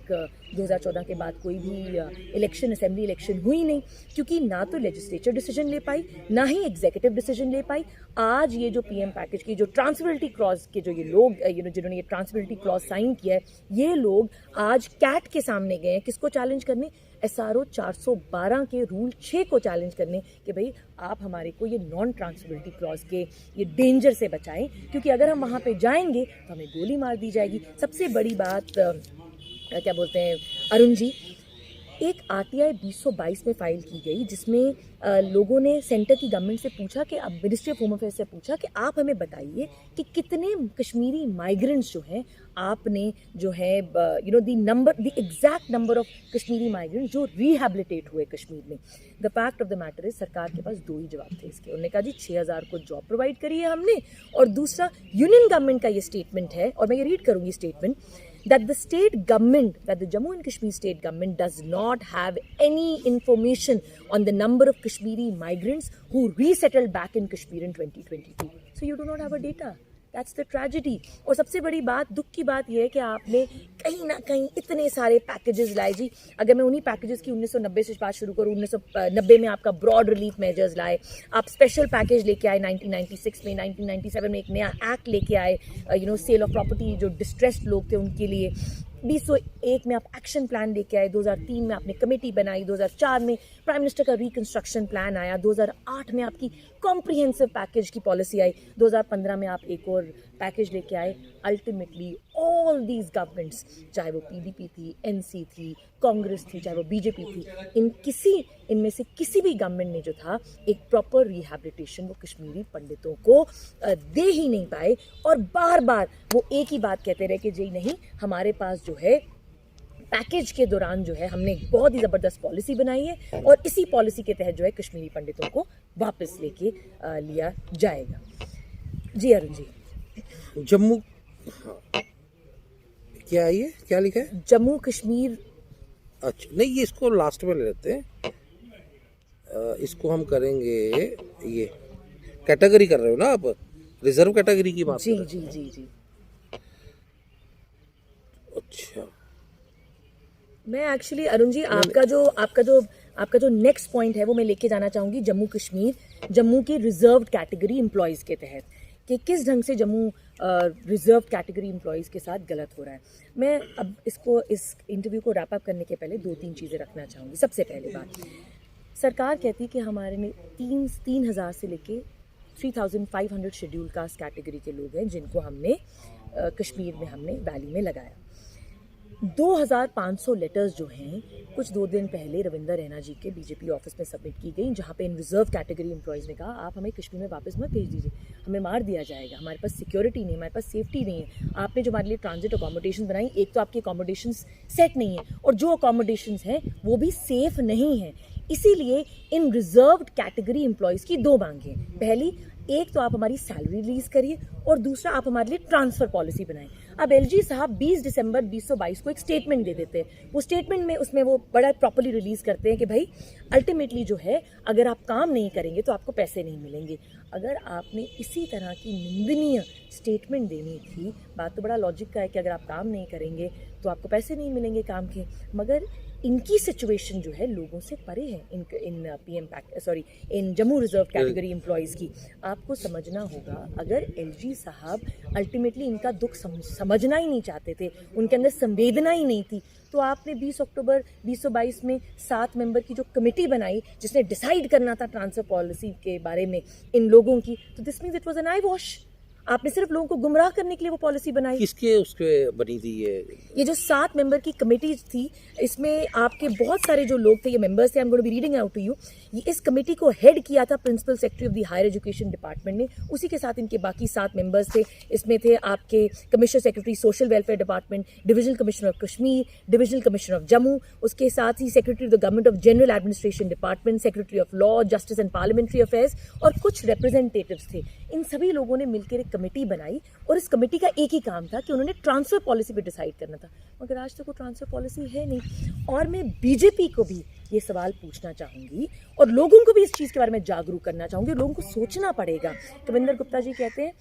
2014 के बाद कोई भी इलेक्शन, असेंबली इलेक्शन हुई नहीं, क्योंकि ना तो लेजिस्लेचर डिसीजन ले पाई ना ही एग्जीक्यूटिव डिसीजन ले पाई। आज ये जो PM पैकेज की जो ट्रांसफरेबिलिटी क्लॉज के जो ये लोग जिन्होंने ये ट्रांसफरेबिलिटी क्लॉज साइन किया है, ये लोग आज कैट के सामने गए हैं किसको चैलेंज करने, SRO 412 के रूल 6 को चैलेंज करने कि भाई आप हमारे को ये नॉन ट्रांसफरेबिलिटी क्लॉज के ये डेंजर से बचाएं, क्योंकि अगर हम वहाँ पे जाएंगे तो हमें गोली मार दी जाएगी। सबसे बड़ी बात क्या बोलते हैं अरुण जी, एक RTI 2022 में फाइल की गई जिसमें लोगों ने सेंटर की गवर्नमेंट से पूछा कि अब मिनिस्ट्री ऑफ होम अफेयर्स से पूछा कि आप हमें बताइए कि कितने कश्मीरी माइग्रेंट्स जो हैं आपने जो है the exact number of Kashmiri migrants जो रिहेबिलिटेट हुए कश्मीर में। The fact of the matter is सरकार के पास 2 ही जवाब थे इसके। उन्होंने कहा जी 6,000 को जॉब प्रोवाइड करी है हमने, और दूसरा यूनियन गवर्नमेंट का ये स्टेटमेंट है, और मैं ये रीड करूंगी statement, that the state government, that the Jammu and Kashmir state government does not have any information on the number of Kashmiri migrants who resettled back in Kashmir in 2022. So you do not have a data. That's the tragedy. और सबसे बड़ी बात, दुख की बात यह है कि आपने कहीं ना कहीं इतने सारे पैकेजेस लाए जी। अगर मैं उन्हीं पैकेजेस की 1990 से बात शुरू करूँ, 1990 में आपका ब्रॉड रिलीफ मेजर्स लाए, आप स्पेशल पैकेज लेके आए 1996 में, 1997 में एक नया एक्ट लेके आए, सेल ऑफ प्रॉपर्टी जो डिस्ट्रेस्ड लोग थे उनके लिए। 2001 में आप एक्शन प्लान लेके आए, 2003 में आपने कमेटी बनाई, 2004 में प्राइम मिनिस्टर का रिकंस्ट्रक्शन प्लान आया, 2008 में आपकी कॉम्प्रिहेंसिव पैकेज की पॉलिसी आई, 2015 में आप एक और पैकेज लेके आए। अल्टीमेटली ऑल दीज गवर्नमेंट्स, चाहे वो पीडीपी थी, एनसी थी, कांग्रेस थी, चाहे वो बीजेपी थी, इनमें से किसी भी गवर्नमेंट ने जो था एक प्रॉपर रिहैबिलिटेशन वो कश्मीरी पंडितों को दे ही नहीं पाए। और बार बार वो एक ही बात कहते रहे कि जी नहीं, हमारे पास जो है पैकेज के दौरान जो है हमने एक बहुत ही ज़बरदस्त पॉलिसी बनाई है और इसी पॉलिसी के तहत जो है कश्मीरी पंडितों को वापस लेके लिया जाएगा। जी अरुण जी। जम्मू, हाँ, क्या है ये, क्या लिखा है? जम्मू कश्मीर। अच्छा नहीं, ये इसको लास्ट में ले लेते हैं। इसको हम करेंगे, ये कैटेगरी कर रहे हो ना आप, रिजर्व कैटेगरी की बात जी कर रहे जी जी जी। हो? अच्छा, मैं एक्चुअली अरुण जी आपका जो नेक्स्ट पॉइंट है वो मैं लेके जाना चाहूँगी जम्मू कश्मीर, जम्मू की रिजर्व्ड कैटेगरी एम्प्लॉयज़ के तहत, कि किस ढंग से जम्मू रिजर्व कैटेगरी एम्प्लॉयज़ के साथ गलत हो रहा है। मैं अब इस इंटरव्यू को रैप अप करने के पहले 2-3 चीज़ें रखना चाहूँगी। सबसे पहली बात, सरकार कहती है कि हमारे में 3,000 से लेके 3,500 शेड्यूल कास्ट कैटेगरी के लोग हैं जिनको हमने कश्मीर में हमने वैली में लगाया। 2,500 लेटर्स जो हैं कुछ 2 दिन पहले रविंदर रैना जी के बीजेपी ऑफिस में सबमिट की गई, जहां पे इन रिजर्व कैटेगरी एम्प्लॉयज़ ने कहा आप हमें कश्मीर में वापस मत भेज दीजिए, हमें मार दिया जाएगा, हमारे पास सिक्योरिटी नहीं है, हमारे पास सेफ्टी नहीं है। आपने जो हमारे लिए ट्रांजिट अकोमोडेशन बनाई, एक तो आपकी अकोमोडेशन सेट नहीं है और जो अकोमोडेशन हैं वो भी सेफ नहीं है। इसीलिए इन रिजर्व्ड कैटेगरी एम्प्लॉयज़ की 2 मांगें हैं। पहली, एक तो आप हमारी सैलरी रिलीज करिए और दूसरा आप हमारे लिए ट्रांसफर पॉलिसी बनाएं। अब एलजी साहब 20 दिसंबर 2022 को एक स्टेटमेंट दे देते हैं। वो स्टेटमेंट में उसमें वो बड़ा प्रॉपर्ली रिलीज करते हैं कि भाई अल्टीमेटली जो है अगर आप काम नहीं करेंगे तो आपको पैसे नहीं मिलेंगे। अगर आपने इसी तरह की निंदनीय स्टेटमेंट देनी थी, बात तो बड़ा लॉजिक का है कि अगर आप काम नहीं करेंगे तो आपको पैसे नहीं मिलेंगे काम के, मगर इनकी सिचुएशन जो है लोगों से परे है। इन जम्मू रिजर्व कैटेगरी एम्प्लॉयज़ की आपको समझना होगा, अगर एलजी साहब अल्टीमेटली इनका दुख समझना ही नहीं चाहते थे, उनके अंदर संवेदना ही नहीं थी, तो आपने 20 अक्टूबर 2022 में 7 मेंबर की जो कमेटी बनाई जिसने डिसाइड करना था ट्रांसफर पॉलिसी के बारे में इन लोगों की, तो this means it was an I wash. आपने सिर्फ लोगों को गुमराह करने के लिए वो पॉलिसी बनाई। किसके उसके बनी थी ये जो 7 मेंबर की कमेटी थी, इसमें आपके बहुत सारे जो लोग थे, ये मेंबर्स थे, I am going to be reading out to you. ये इस कमेटी को हेड किया था principal secretary of the higher education department ने, उसी के साथ इनके बाकी 7 मेंबर्स थे। इसमें थे आपके commissioner secretary social welfare department, divisional commissioner of Kashmir, divisional commissioner of Jammu, उसके साथ ही secretary of the government of general administration department, secretary of law, justice and parliamentary affairs और कुछ रिप्रेजेंटेटिव्स थे। इन सभी लोगों ने मिलकर एक कमेटी बनाई और इस कमेटी का एक ही काम था कि उन्होंने ट्रांसफर पॉलिसी पे डिसाइड करना था, मगर आज तक वो ट्रांसफर पॉलिसी है नहीं। और मैं बीजेपी को भी ये सवाल पूछना चाहूँगी और लोगों को भी इस चीज़ के बारे में जागरूक करना चाहूँगी। लोगों को सोचना पड़ेगा। कविंदर गुप्ता जी कहते हैं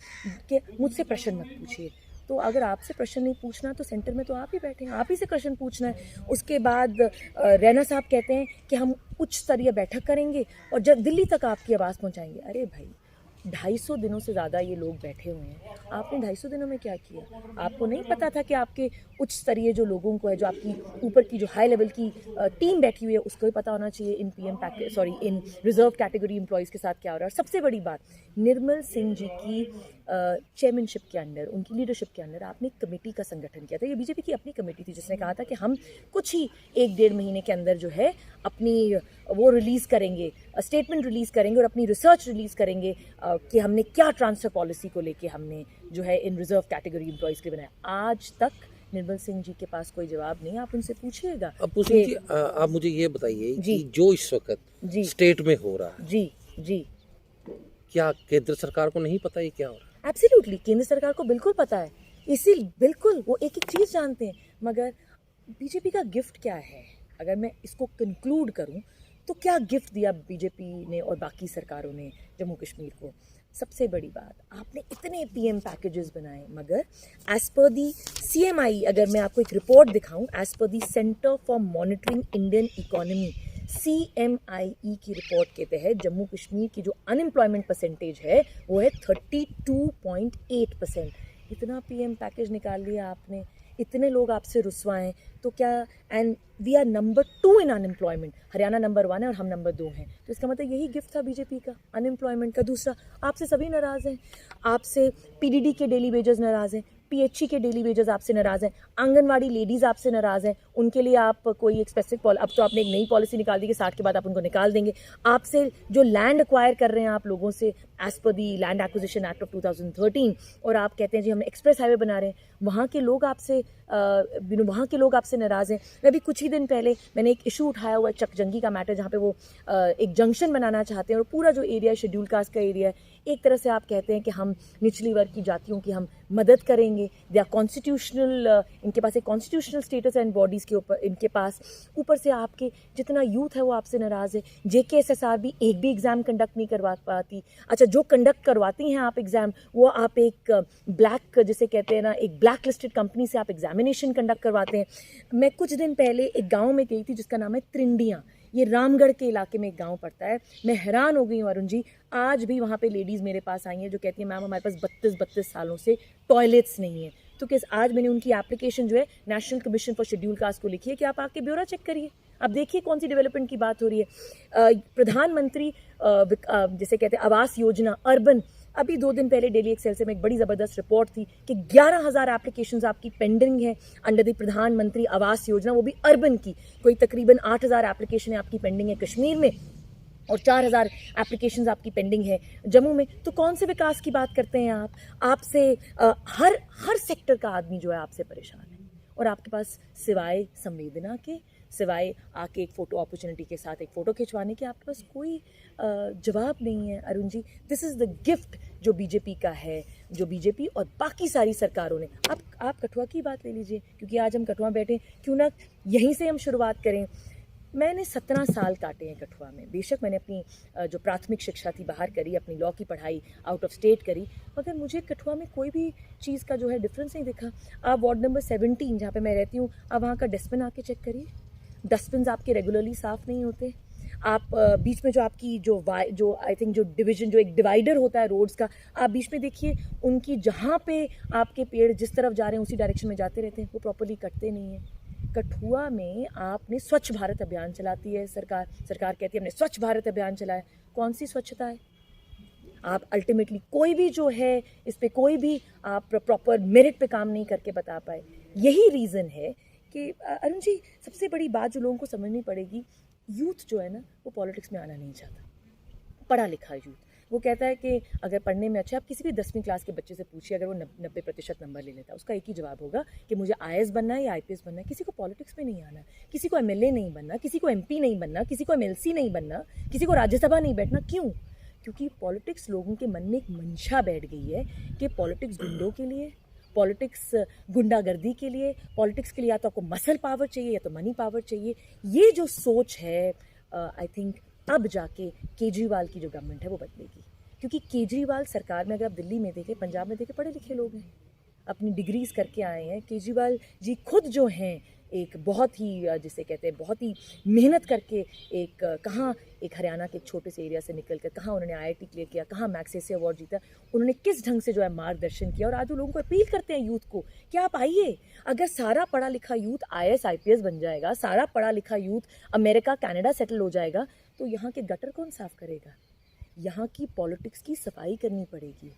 कि मुझसे प्रश्न मत पूछिए, तो अगर आपसे प्रश्न नहीं पूछना तो सेंटर में तो आप ही बैठे हैं, आप ही से प्रश्न पूछना है। उसके बाद रैना साहब कहते हैं कि हम उच्च स्तरीय बैठक करेंगे और जब दिल्ली तक आपकी आवाज़ पहुँचाएंगे। अरे भाई, 250 दिनों से ज़्यादा ये लोग बैठे हुए हैं, आपने 250 दिनों में क्या किया? आपको नहीं पता था कि आपके उच्च स्तरीय जो लोगों को है, जो आपकी ऊपर की जो हाई लेवल की टीम बैठी हुई है, उसको भी पता होना चाहिए इन रिजर्व कैटेगरी एम्प्लॉयज़ के साथ क्या हो रहा है। और सबसे बड़ी बात, निर्मल सिंह जी की चेयरमैनशिप के अंडर, उनकी लीडरशिप के अंडर आपने कमेटी का संगठन किया था। ये बीजेपी की अपनी कमेटी थी जिसने कहा था कि हम कुछ ही 1-1.5 महीने के अंदर जो है अपनी वो रिलीज़ करेंगे, स्टेटमेंट रिलीज़ करेंगे और अपनी रिसर्च रिलीज़ करेंगे कि हमने क्या ट्रांसफर पॉलिसी को लेके हमने जो है इन रिजर्व कैटेगरी एम्प्लॉयज़ के बनाया। आज तक निर्मल सिंह जी के पास कोई जवाब नहीं है, आप उनसे पूछिएगा। अब आप मुझे ये बताइए कि जो इस वक्त स्टेट में हो रहा है, जी, क्या केंद्र सरकार को नहीं पता ये क्या हो रहा है? एब्सोल्युटली केंद्र सरकार को बिल्कुल पता है, इसी बिल्कुल वो एक एक चीज़ जानते हैं। मगर बीजेपी का गिफ्ट क्या है? अगर मैं इसको कंक्लूड करूं तो क्या गिफ्ट दिया बीजेपी ने और बाकी सरकारों ने जम्मू कश्मीर को? सबसे बड़ी बात, आपने इतने पीएम पैकेजेस बनाए, मगर एज पर दी CMI, अगर मैं आपको एक रिपोर्ट दिखाऊं, एज पर the centre for monitoring Indian economy CMIE की रिपोर्ट के तहत जम्मू कश्मीर की जो अनएम्प्लॉयमेंट परसेंटेज है वो है 32.8%। इतना पीएम पैकेज निकाल लिया आपने, इतने लोग आपसे रुस्वा हैं, तो क्या, and we are number 2 in unemployment, Haryana number 1 है और हम नंबर 2 हैं। तो इसका मतलब यही गिफ्ट था बीजेपी का, अनएम्प्लॉयमेंट का। दूसरा, आपसे सभी नाराज़ हैं, आपसे PDD के डेली वेजेस नाराज़ हैं। पीएचई के डेली वेजेस आपसे नाराज़ हैं, आंगनवाड़ी लेडीज़ आपसे नाराज़ हैं, उनके लिए आप कोई एक स्पेसिफिक अब तो आपने एक नई पॉलिसी निकाल दी कि 60 के बाद आप उनको निकाल देंगे। आपसे जो लैंड एक्वायर कर रहे हैं आप लोगों से as per the land acquisition act of 2013, और आप कहते हैं जी हम एक्सप्रेस हाईवे बना रहे हैं, वहाँ के लोग आपसे नाराज़ हैं। मैं भी कुछ ही दिन पहले मैंने एक इशू उठाया हुआ है चकजंगी का मैटर, जहाँ पे वो एक जंक्शन बनाना चाहते हैं और पूरा जो एरिया शेड्यूल कास्ट का एरिया है, एक तरह से आप कहते हैं कि हम निचली वर्ग की जातियों की हम मदद करेंगे, दे आर कॉन्स्टिट्यूशनल, इनके पास एक कॉन्स्टिट्यूशनल स्टेटस एंड बॉडीज़ के ऊपर इनके पास, ऊपर से आपके जितना यूथ है वो आपसे नाराज़ है। JKSSR भी एक भी एग्ज़ाम कंडक्ट नहीं करवा पाती। अच्छा, जो कंडक्ट करवाती हैं आप एग्ज़ाम, वो आप एक ब्लैक, जिसे कहते हैं ना, एक ब्लैक लिस्टेड कंपनी से आप एग्जामिनेशन कंडक्ट करवाते हैं। मैं कुछ दिन पहले एक गाँव में गई थी जिसका नाम है त्रिंडियाँ, ये रामगढ़ के इलाके में एक गांव पड़ता है। मैं हैरान हो गई हूँ अरुण जी, आज भी वहाँ पे लेडीज़ मेरे पास आई हैं जो कहती हैं मैम हमारे पास 32 सालों से टॉयलेट्स नहीं है। तो किस आज मैंने उनकी एप्लीकेशन जो है national commission for schedule caste को लिखी है कि आप आके ब्यौरा चेक करिए, आप देखिए कौन सी डेवलपमेंट की बात हो रही है। प्रधानमंत्री जिसे कहते हैं आवास योजना अर्बन, अभी 2 दिन पहले डेली एक्सेल से में एक बड़ी ज़बरदस्त रिपोर्ट थी कि 11,000 एप्लीकेशंस आपकी पेंडिंग है अंडर द प्रधानमंत्री आवास योजना, वो भी अर्बन की। कोई तकरीबन 8,000 एप्लीकेशन आपकी पेंडिंग है कश्मीर में और 4,000 एप्लीकेशंस आपकी पेंडिंग है जम्मू में। तो कौन से विकास की बात करते हैं आप? आपसे हर सेक्टर का आदमी जो है आपसे परेशान है, और आपके पास सिवाय संवेदना के, सिवाय आके एक फ़ोटो अपॉर्चुनिटी के साथ एक फ़ोटो खिंचवाने के, आपके पास कोई जवाब नहीं है। Arun ji, this is the gift जो बीजेपी का है, जो बीजेपी और बाकी सारी सरकारों ने। आप कठुआ की बात ले लीजिए, क्योंकि आज हम कठुआ बैठे, क्यों ना यहीं से हम शुरुआत करें। मैंने 17 साल काटे हैं कठुआ में। बेशक मैंने अपनी जो प्राथमिक शिक्षा थी बाहर करी, अपनी लॉ की पढ़ाई आउट ऑफ स्टेट करी, मगर मुझे कठुआ में कोई भी चीज़ का जो है डिफरेंस नहीं दिखा। आप वार्ड नंबर 17 जहाँ पे मैं रहती हूँ, आप वहाँ का डस्टबिन आके चेक करिए, डस्टबिन आपके रेगुलरली साफ़ नहीं होते। आप बीच में जो आपकी जो आई थिंक जो डिवीजन, जो एक डिवाइडर होता है रोड्स का, आप बीच में देखिए उनकी, जहाँ पे आपके पेड़ जिस तरफ जा रहे हैं उसी डायरेक्शन में जाते रहते हैं, वो प्रॉपर्ली कटते नहीं हैं। कठुआ में आपने स्वच्छ भारत अभियान चलाती है सरकार कहती है हमने स्वच्छ भारत अभियान चलाया, कौन सी स्वच्छता है? आप अल्टीमेटली कोई भी जो है इस पे कोई भी आप प्रॉपर मेरिट पे काम नहीं करके बता पाए। यही रीज़न है कि अरुण जी, सबसे बड़ी बात जो लोगों को समझनी पड़ेगी, यूथ जो है ना वो पॉलिटिक्स में आना नहीं चाहता। पढ़ा लिखा यूथ, वो कहता है कि अगर पढ़ने में अच्छा, आप किसी भी 10वीं क्लास के बच्चे से पूछिए, अगर वो 90% नंबर ले लेता है, उसका एक ही जवाब होगा कि मुझे IAS बनना है या IPS बनना है। किसी को पॉलिटिक्स में नहीं आना, किसी को MLA नहीं बनना, किसी को MP नहीं बनना, किसी को MLC नहीं बनना, किसी को राज्यसभा नहीं बैठना। क्यों? क्योंकि पॉलिटिक्स लोगों के मन में एक मंशा बैठ गई है कि पॉलिटिक्स गुंडों के लिए, पॉलिटिक्स गुंडागर्दी के लिए, पॉलिटिक्स के लिए या तो आपको मसल पावर चाहिए या तो मनी पावर चाहिए। ये जो सोच है, आई थिंक अब जाके केजरीवाल की जो गवर्नमेंट है वो बदलेगी, क्योंकि केजरीवाल सरकार में, अगर आप दिल्ली में देखें, पंजाब में देखें, पढ़े लिखे लोग हैं, अपनी डिग्रीज करके आए हैं। केजरीवाल जी खुद जो हैं एक बहुत ही जिसे कहते हैं बहुत ही मेहनत करके एक हरियाणा के एक छोटे से एरिया से निकल कर कहाँ उन्होंने IIT क्लियर किया, कहाँ मैग्सेसे अवार्ड जीता, उन्होंने किस ढंग से जो है मार्गदर्शन किया। और आज वो लोगों को अपील करते हैं यूथ को कि आप आइए। अगर सारा पढ़ा लिखा यूथ IAS IPS बन जाएगा, सारा पढ़ा लिखा यूथ अमेरिका कनाडा सेटल हो जाएगा, तो यहाँ के गटर कौन साफ करेगा? यहाँ की पॉलिटिक्स की सफाई करनी पड़ेगी।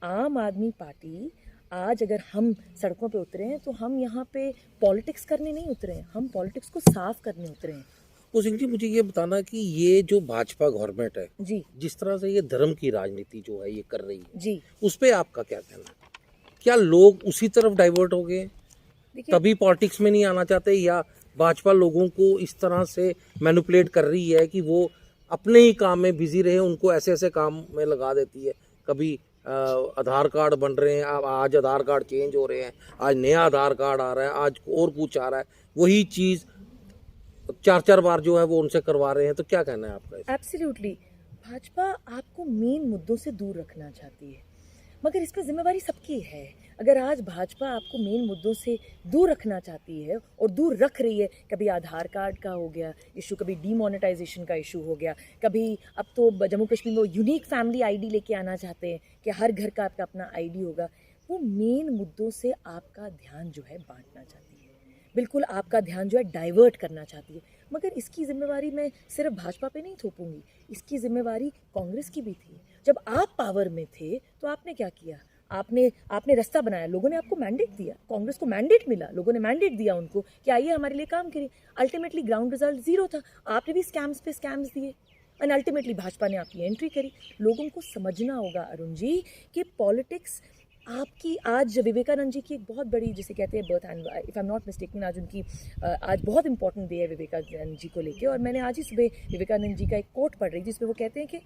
आम आदमी पार्टी, आज अगर हम सड़कों पे उतरे हैं तो हम यहाँ पे पॉलिटिक्स करने नहीं उतरे हैं, हम पॉलिटिक्स को साफ करने उतरे हैं। कुशिंग जी, मुझे ये बताना कि ये जो भाजपा गवर्नमेंट है जी, जिस तरह से ये धर्म की राजनीति जो है ये कर रही है, जी, उस पे आपका क्या कहना है? क्या लोग उसी तरफ डाइवर्ट हो गए, देखिए, तभी पॉलिटिक्स में नहीं आना चाहते, या भाजपा लोगों को इस तरह से मैनिपुलेट कर रही है कि वो अपने ही काम में बिजी रहे, उनको ऐसे ऐसे काम में लगा देती है? कभी आधार कार्ड बन रहे हैं, अब आज आधार कार्ड चेंज हो रहे हैं, आज नया आधार कार्ड आ रहा है, आज और कुछ आ रहा है, वही चीज़ 4-4 बार जो है वो उनसे करवा रहे हैं। तो क्या कहना है आपका? एब्सोल्युटली, भाजपा आपको मेन मुद्दों से दूर रखना चाहती है, मगर इस पर जिम्मेवारी सबकी है। अगर आज भाजपा आपको मेन मुद्दों से दूर रखना चाहती है और दूर रख रही है, कभी आधार कार्ड का हो गया इशू, कभी डीमोनेटाइजेशन का इशू हो गया, कभी अब तो जम्मू कश्मीर में यूनिक फैमिली ID लेके आना चाहते हैं कि हर घर का आपका अपना ID होगा, वो मेन मुद्दों से आपका ध्यान जो है बांटना चाहती है, बिल्कुल आपका ध्यान जो है डाइवर्ट करना चाहती है। मगर इसकी जिम्मेवारी मैं सिर्फ भाजपा पे नहीं थोपूंगी, इसकी जिम्मेवारी कांग्रेस की भी थी। जब आप पावर में थे तो आपने क्या किया? आपने आपने रास्ता बनाया, लोगों ने आपको मैंडेट दिया, कांग्रेस को मैंडेट मिला, लोगों ने मैंडेट दिया उनको कि आइए हमारे लिए काम करिए। अल्टीमेटली ग्राउंड रिजल्ट जीरो था, आपने भी स्कैम्स पे स्कैम्स दिए एंड अल्टीमेटली भाजपा ने आपकी एंट्री करी। लोगों को समझना होगा अरुण जी कि पॉलिटिक्स आपकी, आज विवेकानंद जी की एक बहुत बड़ी, जिसे कहते हैं birth and, if I am not mistaken, आज उनकी आज बहुत इंपॉर्टेंट डे है विवेकानंद जी को लेके। और मैंने आज ही सुबह विवेकानंद जी का एक कोट पढ़ रही थी जिसमें वो कहते हैं कि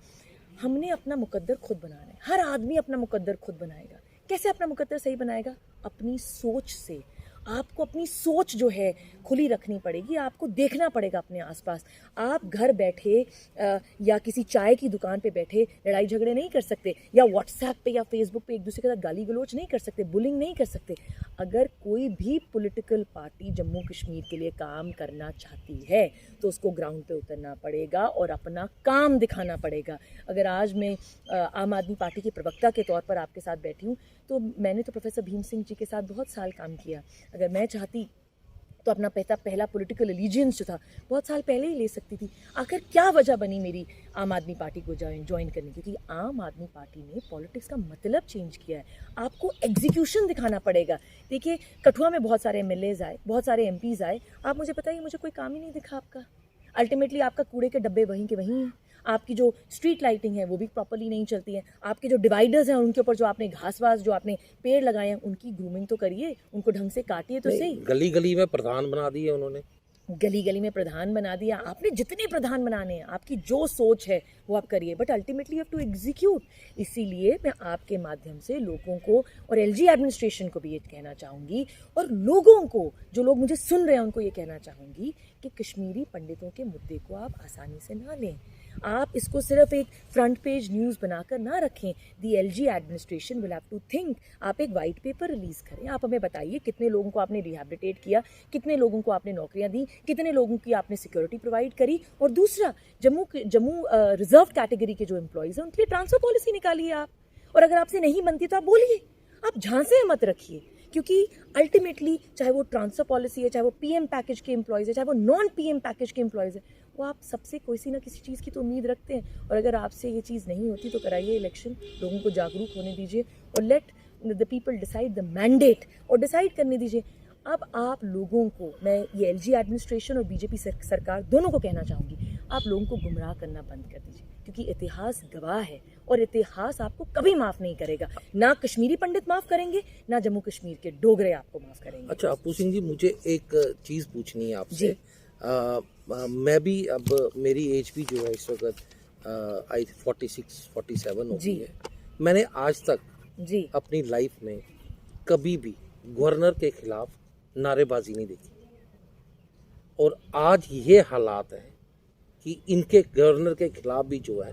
हमने अपना मुकद्दर खुद बनाना है। हर आदमी अपना मुकद्दर खुद बनाएगा। कैसे अपना मुकद्दर सही बनाएगा? अपनी सोच से। आपको अपनी सोच जो है खुली रखनी पड़ेगी, आपको देखना पड़ेगा अपने आसपास। आप घर बैठे या किसी चाय की दुकान पे बैठे लड़ाई झगड़े नहीं कर सकते, या व्हाट्सएप पे या फेसबुक पे एक दूसरे के साथ गाली गलौज नहीं कर सकते, बुलिंग नहीं कर सकते। अगर कोई भी पॉलिटिकल पार्टी जम्मू कश्मीर के लिए काम करना चाहती है तो उसको ग्राउंड पे उतरना पड़ेगा और अपना काम दिखाना पड़ेगा। अगर आज मैं आम आदमी पार्टी के प्रवक्ता के तौर पर आपके साथ बैठी हूँ तो मैंने तो प्रोफेसर भीम सिंह जी के साथ बहुत साल काम किया। अगर मैं चाहती तो अपना पहला पॉलिटिकल एलिजियंस जो था बहुत साल पहले ही ले सकती थी। आखिर क्या वजह बनी मेरी आम आदमी पार्टी को ज्वाइन करने की? क्योंकि आम आदमी पार्टी ने पॉलिटिक्स का मतलब चेंज किया है। आपको एग्जीक्यूशन दिखाना पड़ेगा। देखिए, कठुआ में बहुत सारे एमएलएज आए, बहुत सारे एमपीज आए, आप मुझे बताइए, मुझे कोई काम ही नहीं दिखा आपका। अल्टीमेटली आपका कूड़े के डब्बे वहीं के वहीं हैं, आपकी जो स्ट्रीट लाइटिंग है वो भी प्रॉपर्ली नहीं चलती है, आपके जो डिवाइडर्स हैं उनके ऊपर जो आपने घास वास जो आपने पेड़ लगाए हैं उनकी ग्रूमिंग तो करिए, उनको ढंग से काटिए तो सही। गली गली में प्रधान बना दिए उन्होंने, गली गली में प्रधान बना दिया आपने। जितने प्रधान बनाने हैं, आपकी जो सोच है वो आप करिए, but ultimately you have to execute. इसीलिए मैं आपके माध्यम से लोगों को और एलजी एडमिनिस्ट्रेशन को भी ये कहना चाहूँगी, और लोगों को, जो लोग मुझे सुन रहे हैं उनको ये कहना चाहूँगी कि कश्मीरी पंडितों के मुद्दे को आप आसानी से ना लें। आप इसको सिर्फ एक फ्रंट पेज न्यूज़ बनाकर ना रखें। The LG administration will have to think. आप एक वाइट पेपर रिलीज़ करें, आप हमें बताइए कितने लोगों को आपने रिहैबिलिटेट किया, कितने लोगों को आपने नौकरियां दी, कितने लोगों की आपने सिक्योरिटी प्रोवाइड करी। और दूसरा, जम्मू रिजर्व कैटेगरी के जो एम्प्लॉयज़ हैं उनके लिए ट्रांसफ़र पॉलिसी निकालिए आप, और अगर आपसे नहीं बनती तो आप बोलिए, आप झांसे मत रखिए। क्योंकि अल्टीमेटली चाहे वो ट्रांसफ़र पॉलिसी है, चाहे वो पीएम पैकेज के एम्प्लॉयज़ है, चाहे वो नॉन पीएम पैकेज के एम्प्लॉयज़ है, वो आप सबसे किसी ना किसी चीज़ की तो उम्मीद रखते हैं। और अगर आपसे ये चीज़ नहीं होती तो कराइए इलेक्शन, लोगों को जागरूक होने दीजिए और let the people decide the mandate, और डिसाइड करने दीजिए। अब आप लोगों को, मैं ये एलजी एडमिनिस्ट्रेशन और बीजेपी सरकार दोनों को कहना चाहूँगी, आप लोगों को गुमराह करना बंद कर दीजिए, क्योंकि इतिहास गवाह है और इतिहास आपको कभी माफ़ नहीं करेगा। ना कश्मीरी पंडित माफ़ करेंगे, ना जम्मू कश्मीर के डोगरे आपको माफ़ करेंगे। अच्छा अपू सिंह जी, मुझे एक चीज़ पूछनी है आपसे। मैं भी, अब मेरी एज भी जो है इस वक्त आई 46-47 हो गई है। मैंने आज तक जी अपनी लाइफ में कभी भी गवर्नर के खिलाफ नारेबाजी नहीं देखी, और आज ये हालात हैं कि इनके गवर्नर के खिलाफ भी जो है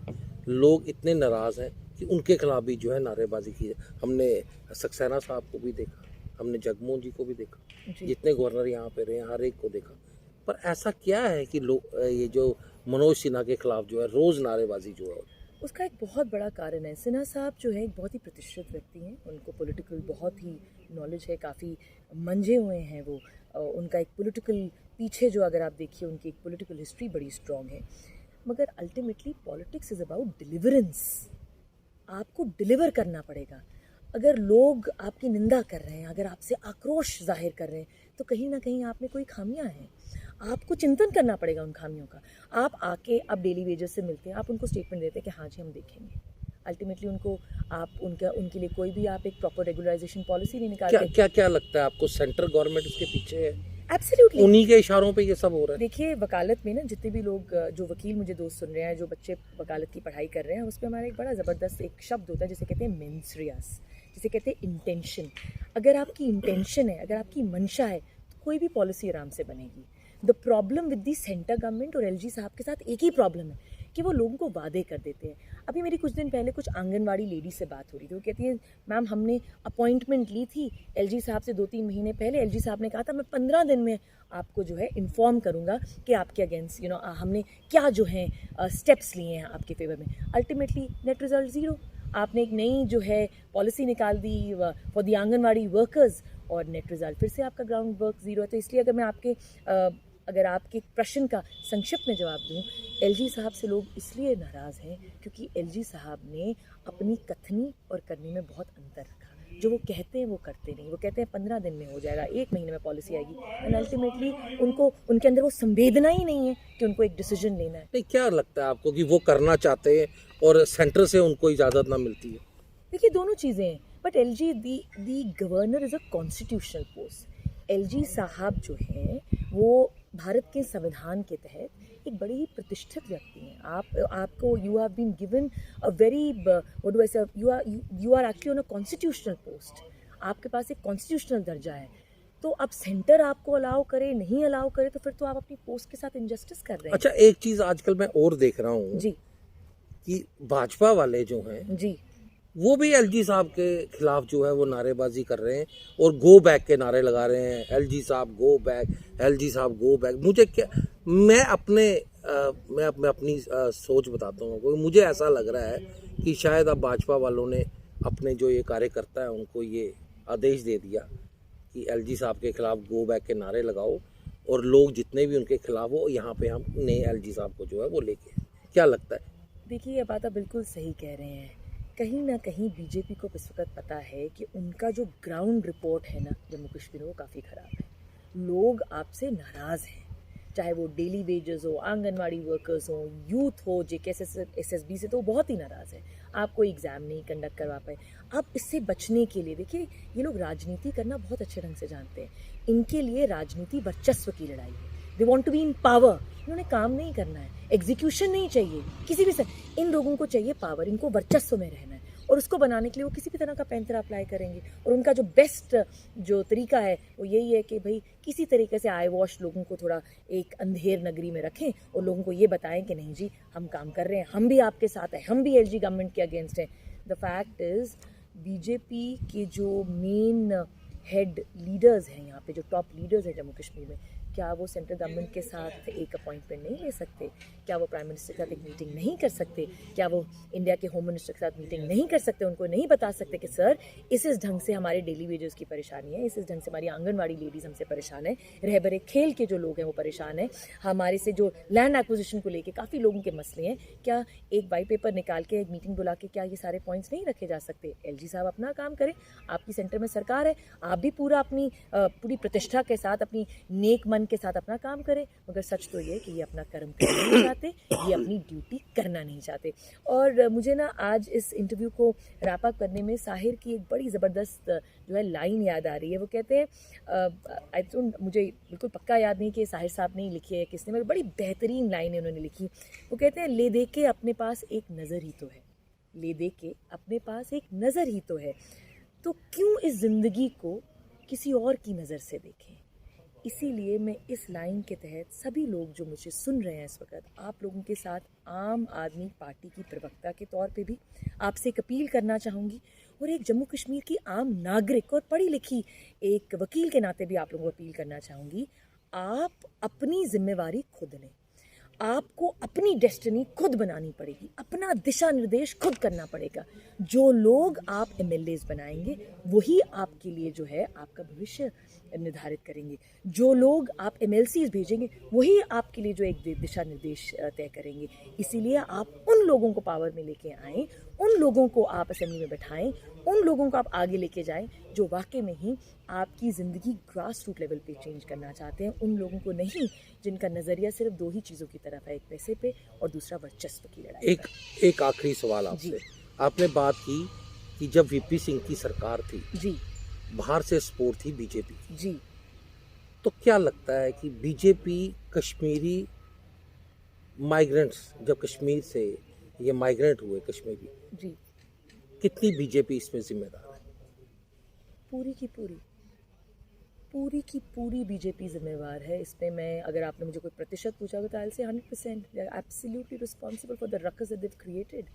लोग इतने नाराज़ हैं कि उनके खिलाफ भी जो है नारेबाजी की है। हमने सक्सेना साहब को भी देखा, हमने जगमोहन जी को भी देखा, जितने गवर्नर यहाँ पे रहे हर एक को देखा। पर ऐसा क्या है कि लोग ये जो मनोज सिन्हा के खिलाफ जो है रोज़ नारेबाजी जो है? उसका एक बहुत बड़ा कारण है, सिन्हा साहब जो है एक बहुत ही प्रतिष्ठित व्यक्ति हैं, उनको पॉलिटिकल बहुत ही नॉलेज है, काफ़ी मंझे हुए हैं वो। उनका एक पॉलिटिकल पीछे जो, अगर आप देखिए, उनकी एक पॉलिटिकल हिस्ट्री बड़ी स्ट्रॉन्ग है। मगर ultimately politics is about deliverance. आपको डिलीवर करना पड़ेगा। अगर लोग आपकी निंदा कर रहे हैं, अगर आपसे आक्रोश जाहिर कर रहे हैं, तो कहीं ना कहीं आप में कोई खामियां हैं। आपको चिंतन करना पड़ेगा उन खामियों का। आप आके, आप डेली वेजेस से मिलते हैं, आप उनको स्टेटमेंट देते हैं कि हाँ जी हम देखेंगे। अल्टीमेटली उनको, आप उनके लिए कोई भी आप एक प्रॉपर रेगुलराइजेशन पॉलिसी नहीं निकालते। क्या लगता है आपको, सेंट्रल गवर्नमेंट इसके पीछे है? एब्सोल्युटली, उन्हीं के इशारों पे ये सब हो रहा है। देखिए, वकालत में ना जितने भी लोग, जो वकील मुझे दोस्त सुन रहे हैं, जो बच्चे वकालत की पढ़ाई कर रहे हैं, उस पर हमारा एक बड़ा ज़बरदस्त एक शब्द होता है जिसे कहते हैं मेंस रियास, जिसे कहते हैं इंटेंशन। अगर आपकी इंटेंशन है, अगर आपकी मंशा है, तो कोई भी पॉलिसी आराम से बनेगी। The problem with the centre government और एलजी साहब के साथ एक ही प्रॉब्लम है कि वो लोगों को वादे कर देते हैं। अभी मेरी कुछ दिन पहले कुछ आंगनवाड़ी लेडी से बात हो रही थी, वो कहती है मैम हमने अपॉइंटमेंट ली थी एलजी साहब से 2-3 महीने पहले। एलजी साहब ने कहा था मैं 15 दिन में आपको जो है इन्फॉर्म करूंगा कि आपके अगेंस्ट हमने क्या जो है स्टेप्स लिए हैं आपके फेवर में। Ultimately net result zero. आपने एक नई जो है पॉलिसी निकाल दी फॉर दी आंगनवाड़ी वर्कर्स, और नेट रिजल्ट फिर से आपका ग्राउंड वर्क ज़ीरो है। तो इसलिए अगर आपके प्रश्न का संक्षिप्त में जवाब दूं, एलजी साहब से लोग इसलिए नाराज़ हैं क्योंकि एलजी साहब ने अपनी कथनी और करनी में बहुत अंतर रखा। जो वो कहते हैं वो करते नहीं। वो कहते हैं 15 दिन में हो जाएगा, 1 महीने में पॉलिसी आएगी, एंड अल्टीमेटली उनको उनके अंदर वो संवेदना ही नहीं है कि उनको एक डिसीजन लेना है। नहीं, क्या लगता है आपको कि वो करना चाहते हैं और सेंटर से उनको इजाज़त ना मिलती है? देखिए दोनों चीज़ें हैं, but LG the governor is a constitutional post. LG साहब जो हैं वो भारत के संविधान के तहत एक बड़े ही प्रतिष्ठित व्यक्ति हैं। आपको you have been given a very what do I say, you are actually on a constitutional post. आपके पास एक कॉन्स्टिट्यूशनल दर्जा है। तो अब सेंटर आपको अलाउ करे नहीं अलाउ करे तो फिर तो आप अपनी पोस्ट के साथ इनजस्टिस कर रहे हैं। अच्छा, एक चीज़ आजकल मैं और देख रहा हूँ जी कि भाजपा वाले जो हैं जी वो भी एलजी साहब के खिलाफ जो है वो नारेबाजी कर रहे हैं और गो बैक के नारे लगा रहे हैं, एलजी साहब गो बैक, एलजी साहब गो बैक। मुझे क्या, मैं अपनी सोच बताता हूँ, क्योंकि मुझे ऐसा लग रहा है कि शायद अब भाजपा वालों ने अपने जो ये कार्यकर्ता है उनको ये आदेश दे दिया कि एलजी साहब के खिलाफ गो बैक के नारे लगाओ और लोग जितने भी उनके खिलाफ हो यहाँ पे हम नए एलजी साहब को जो है वो लेके आए। क्या लगता है? देखिए ये बात आप बिल्कुल सही कह रहे हैं। कहीं ना कहीं बीजेपी को इस वक्त पता है कि उनका जो ग्राउंड रिपोर्ट है ना जम्मू कश्मीर में वो काफ़ी ख़राब है। लोग आपसे नाराज़ हैं, चाहे वो डेली वेजेस हो, आंगनवाड़ी वर्कर्स हो, यूथ हो, JKSSB से तो बहुत ही नाराज़ है। आप कोई एग्ज़ाम नहीं कंडक्ट करवा पाए। अब इससे बचने के लिए देखिए ये लोग राजनीति करना बहुत अच्छे ढंग से जानते हैं। इनके लिए राजनीति वर्चस्व की लड़ाई है। They want to be in power. इन्होंने काम नहीं करना है, एग्जीक्यूशन नहीं चाहिए किसी भी इन लोगों को चाहिए पावर, इनको वर्चस्व में रहना है। और उसको बनाने के लिए वो किसी भी तरह का पैंतर अप्लाई करेंगे। और उनका जो बेस्ट जो तरीका है वो यही है कि भाई किसी तरीके से आई वॉश लोगों को थोड़ा एक अंधेर नगरी में रखें और लोगों को ये बताएं कि नहीं जी हम काम कर रहे हैं, हम भी आपके साथ हैं, हम भी एलजी गवर्नमेंट के अगेंस्ट हैं। द फैक्ट इज़ बीजेपी के जो मेन हेड लीडर्स हैं यहाँ पे, जो टॉप लीडर्स हैं जम्मू कश्मीर में, क्या वो सेंट्रल गवर्नमेंट के साथ एक अपॉइंटमेंट नहीं ले सकते? क्या वो प्राइम मिनिस्टर के साथ एक मीटिंग नहीं कर सकते? क्या वो इंडिया के होम मिनिस्टर के साथ मीटिंग नहीं कर सकते? उनको नहीं बता सकते कि सर इस ढंग से हमारे डेली वेजेस की परेशानी है, इस ढंग से हमारी आंगनवाड़ी लेडीज़ हमसे परेशान है, रहबरे खेल के जो लोग हैं वो परेशान है, हमारे से जो लैंड एक्विजिशन को लेकर काफ़ी लोगों के मसले हैं। क्या एक वाइट पेपर निकाल के एक मीटिंग बुला के क्या ये सारे पॉइंट्स नहीं रखे जा सकते? एलजी साहब अपना काम करें, आपकी सेंटर में सरकार है, आप भी पूरा अपनी पूरी प्रतिष्ठा के साथ, अपनी नेक मन के साथ अपना काम करें। मगर सच तो ये कि ये अपना कर्म करना नहीं चाहते, ये अपनी ड्यूटी करना नहीं चाहते। और मुझे ना आज इस इंटरव्यू को रैप अप करने में साहिर की एक बड़ी ज़बरदस्त जो है लाइन याद आ रही है। वो कहते हैं मुझे बिल्कुल पक्का याद नहीं कि साहिर साहब ने ही लिखी है किसने, मगर बड़ी बेहतरीन लाइन है उन्होंने लिखी। वो कहते हैं ले दे के अपने पास एक नज़र ही तो है, ले दे के अपने पास एक नज़र ही तो है, तो क्यों इस ज़िंदगी को किसी और की नज़र से देखें। इसीलिए मैं इस लाइन के तहत सभी लोग जो मुझे सुन रहे हैं इस वक्त, आप लोगों के साथ आम आदमी पार्टी की प्रवक्ता के तौर पे भी आपसे एक अपील करना चाहूँगी, और एक जम्मू कश्मीर की आम नागरिक और पढ़ी लिखी एक वकील के नाते भी आप लोगों को अपील करना चाहूँगी। आप अपनी जिम्मेवारी खुद लें, आपको अपनी डेस्टिनी खुद बनानी पड़ेगी, अपना दिशा निर्देश खुद करना पड़ेगा। जो लोग आप MLAs बनाएंगे वही आपके लिए जो है आपका भविष्य निर्धारित करेंगे। जो लोग आप MLCs भेजेंगे वही आपके लिए जो एक दिशा निर्देश तय करेंगे। इसीलिए आप उन लोगों को पावर में लेके आएँ, उन लोगों को आप असेंबली में बैठाएं, उन लोगों को आप आगे लेके जाएं जो वाकई में ही आपकी ज़िंदगी ग्रास रूट लेवल पे चेंज करना चाहते हैं। उन लोगों को नहीं जिनका नज़रिया सिर्फ दो ही चीज़ों की तरफ है, एक पैसे पे और दूसरा वर्चस्व की लड़ाई। एक आखिरी सवाल आपसे। आपने बात की कि जब VP सिंह की सरकार थी जी, बाहर से सपोर्ट थी बीजेपी जी, तो क्या लगता है कि बीजेपी कश्मीरी माइग्रेंट्स, जब कश्मीर से ये माइग्रेंट हुए कश्मीरी, जी, कितनी बीजेपी इसमें जिम्मेदार है? पूरी की पूरी बीजेपी जिम्मेवार है इसमें। मैं अगर आपने मुझे कोई प्रतिशत पूछा तो आई से 100% they are absolutely responsible for the ruckus that they've created.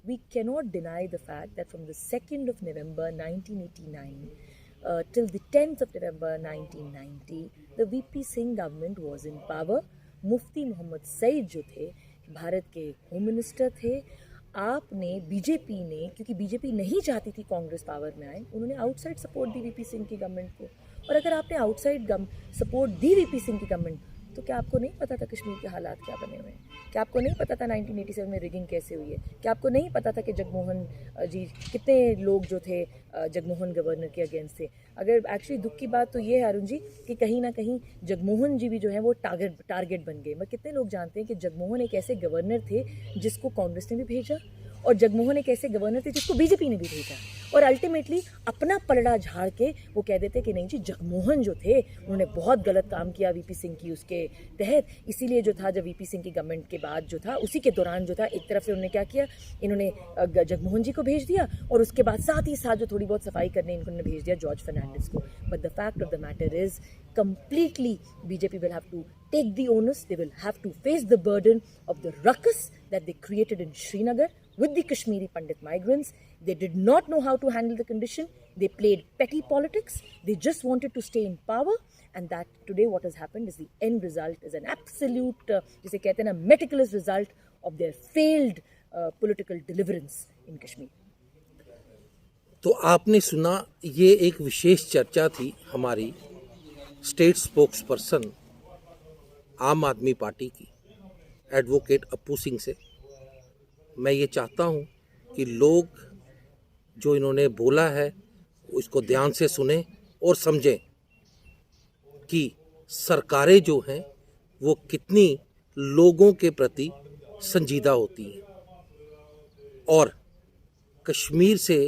We cannot deny the fact that from the 2nd of November 1989 till the 10th of November 1990 the VP Singh government was in power. मुफ्ती मोहम्मद सईद जो थे भारत के home minister थे। आपने BJP ने, क्योंकि BJP नहीं चाहती थी कांग्रेस पावर में आए, उन्होंने आउटसाइड सपोर्ट दी VP सिंह की गवर्नमेंट को। और अगर आपने आउटसाइड सपोर्ट दी VP सिंह की गवर्नमेंट तो क्या आपको नहीं पता था कश्मीर के हालात क्या बने हुए हैं? क्या आपको नहीं पता था 1987 में रिगिंग कैसे हुई है? क्या आपको नहीं पता था कि जगमोहन जी कितने लोग जो थे जगमोहन गवर्नर के अगेंस्ट थे? अगर एक्चुअली दुख की बात तो ये है अरुण जी कि कहीं ना कहीं जगमोहन जी भी जो है वो टारगेट बन गए। मैं कितने लोग जानते हैं कि जगमोहन एक ऐसे गवर्नर थे जिसको कांग्रेस ने भी भेजा, और जगमोहन एक ऐसे गवर्नर थे जिसको बीजेपी ने भी भेजा, और अल्टीमेटली अपना पलड़ा झाड़ के वो कह देते कि नहीं जी जगमोहन जो थे उन्होंने बहुत गलत काम किया वीपी सिंह की उसके तहत। इसीलिए जो था जब वीपी सिंह की गवर्नमेंट के बाद जो था उसी के दौरान जो था एक तरफ से उन्होंने क्या किया, इन्होंने जगमोहन जी को भेज दिया, और उसके बाद साथ ही साथ जो थोड़ी बहुत सफाई करने इन्होंने भेज दिया जॉर्ज फर्नांडिस को। But the fact of the matter is completely BJP will have to take the onus, they will have to face the burden of the ruckus that they created in Srinagar with the Kashmiri Pandit migrants. They did not know how to handle the condition. They played petty politics. They just wanted to stay in power, and that today what has happened is the end result is an absolute जिसे कहते हैं ना meticulous result of their failed political deliverance in Kashmir. तो आपने सुना, ये एक विशेष चर्चा थी हमारी स्टेट स्पोक्स पर्सन आम आदमी पार्टी की एडवोकेट अप्पू सिंह से। मैं ये चाहता हूँ कि लोग जो इन्होंने बोला है उसको ध्यान से सुने और समझें कि सरकारें जो हैं वो कितनी लोगों के प्रति संजीदा होती हैं, और कश्मीर से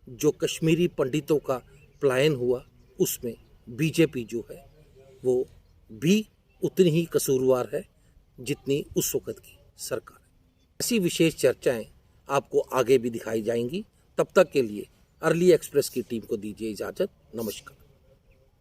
जो कश्मीरी पंडितों का पलायन हुआ उसमें बीजेपी जो है वो भी उतनी ही कसूरवार है जितनी उस वक़्त की सरकार है। ऐसी विशेष चर्चाएं आपको आगे भी दिखाई जाएंगी। तब तक के लिए अर्ली एक्सप्रेस की टीम को दीजिए इजाज़त। नमस्कार।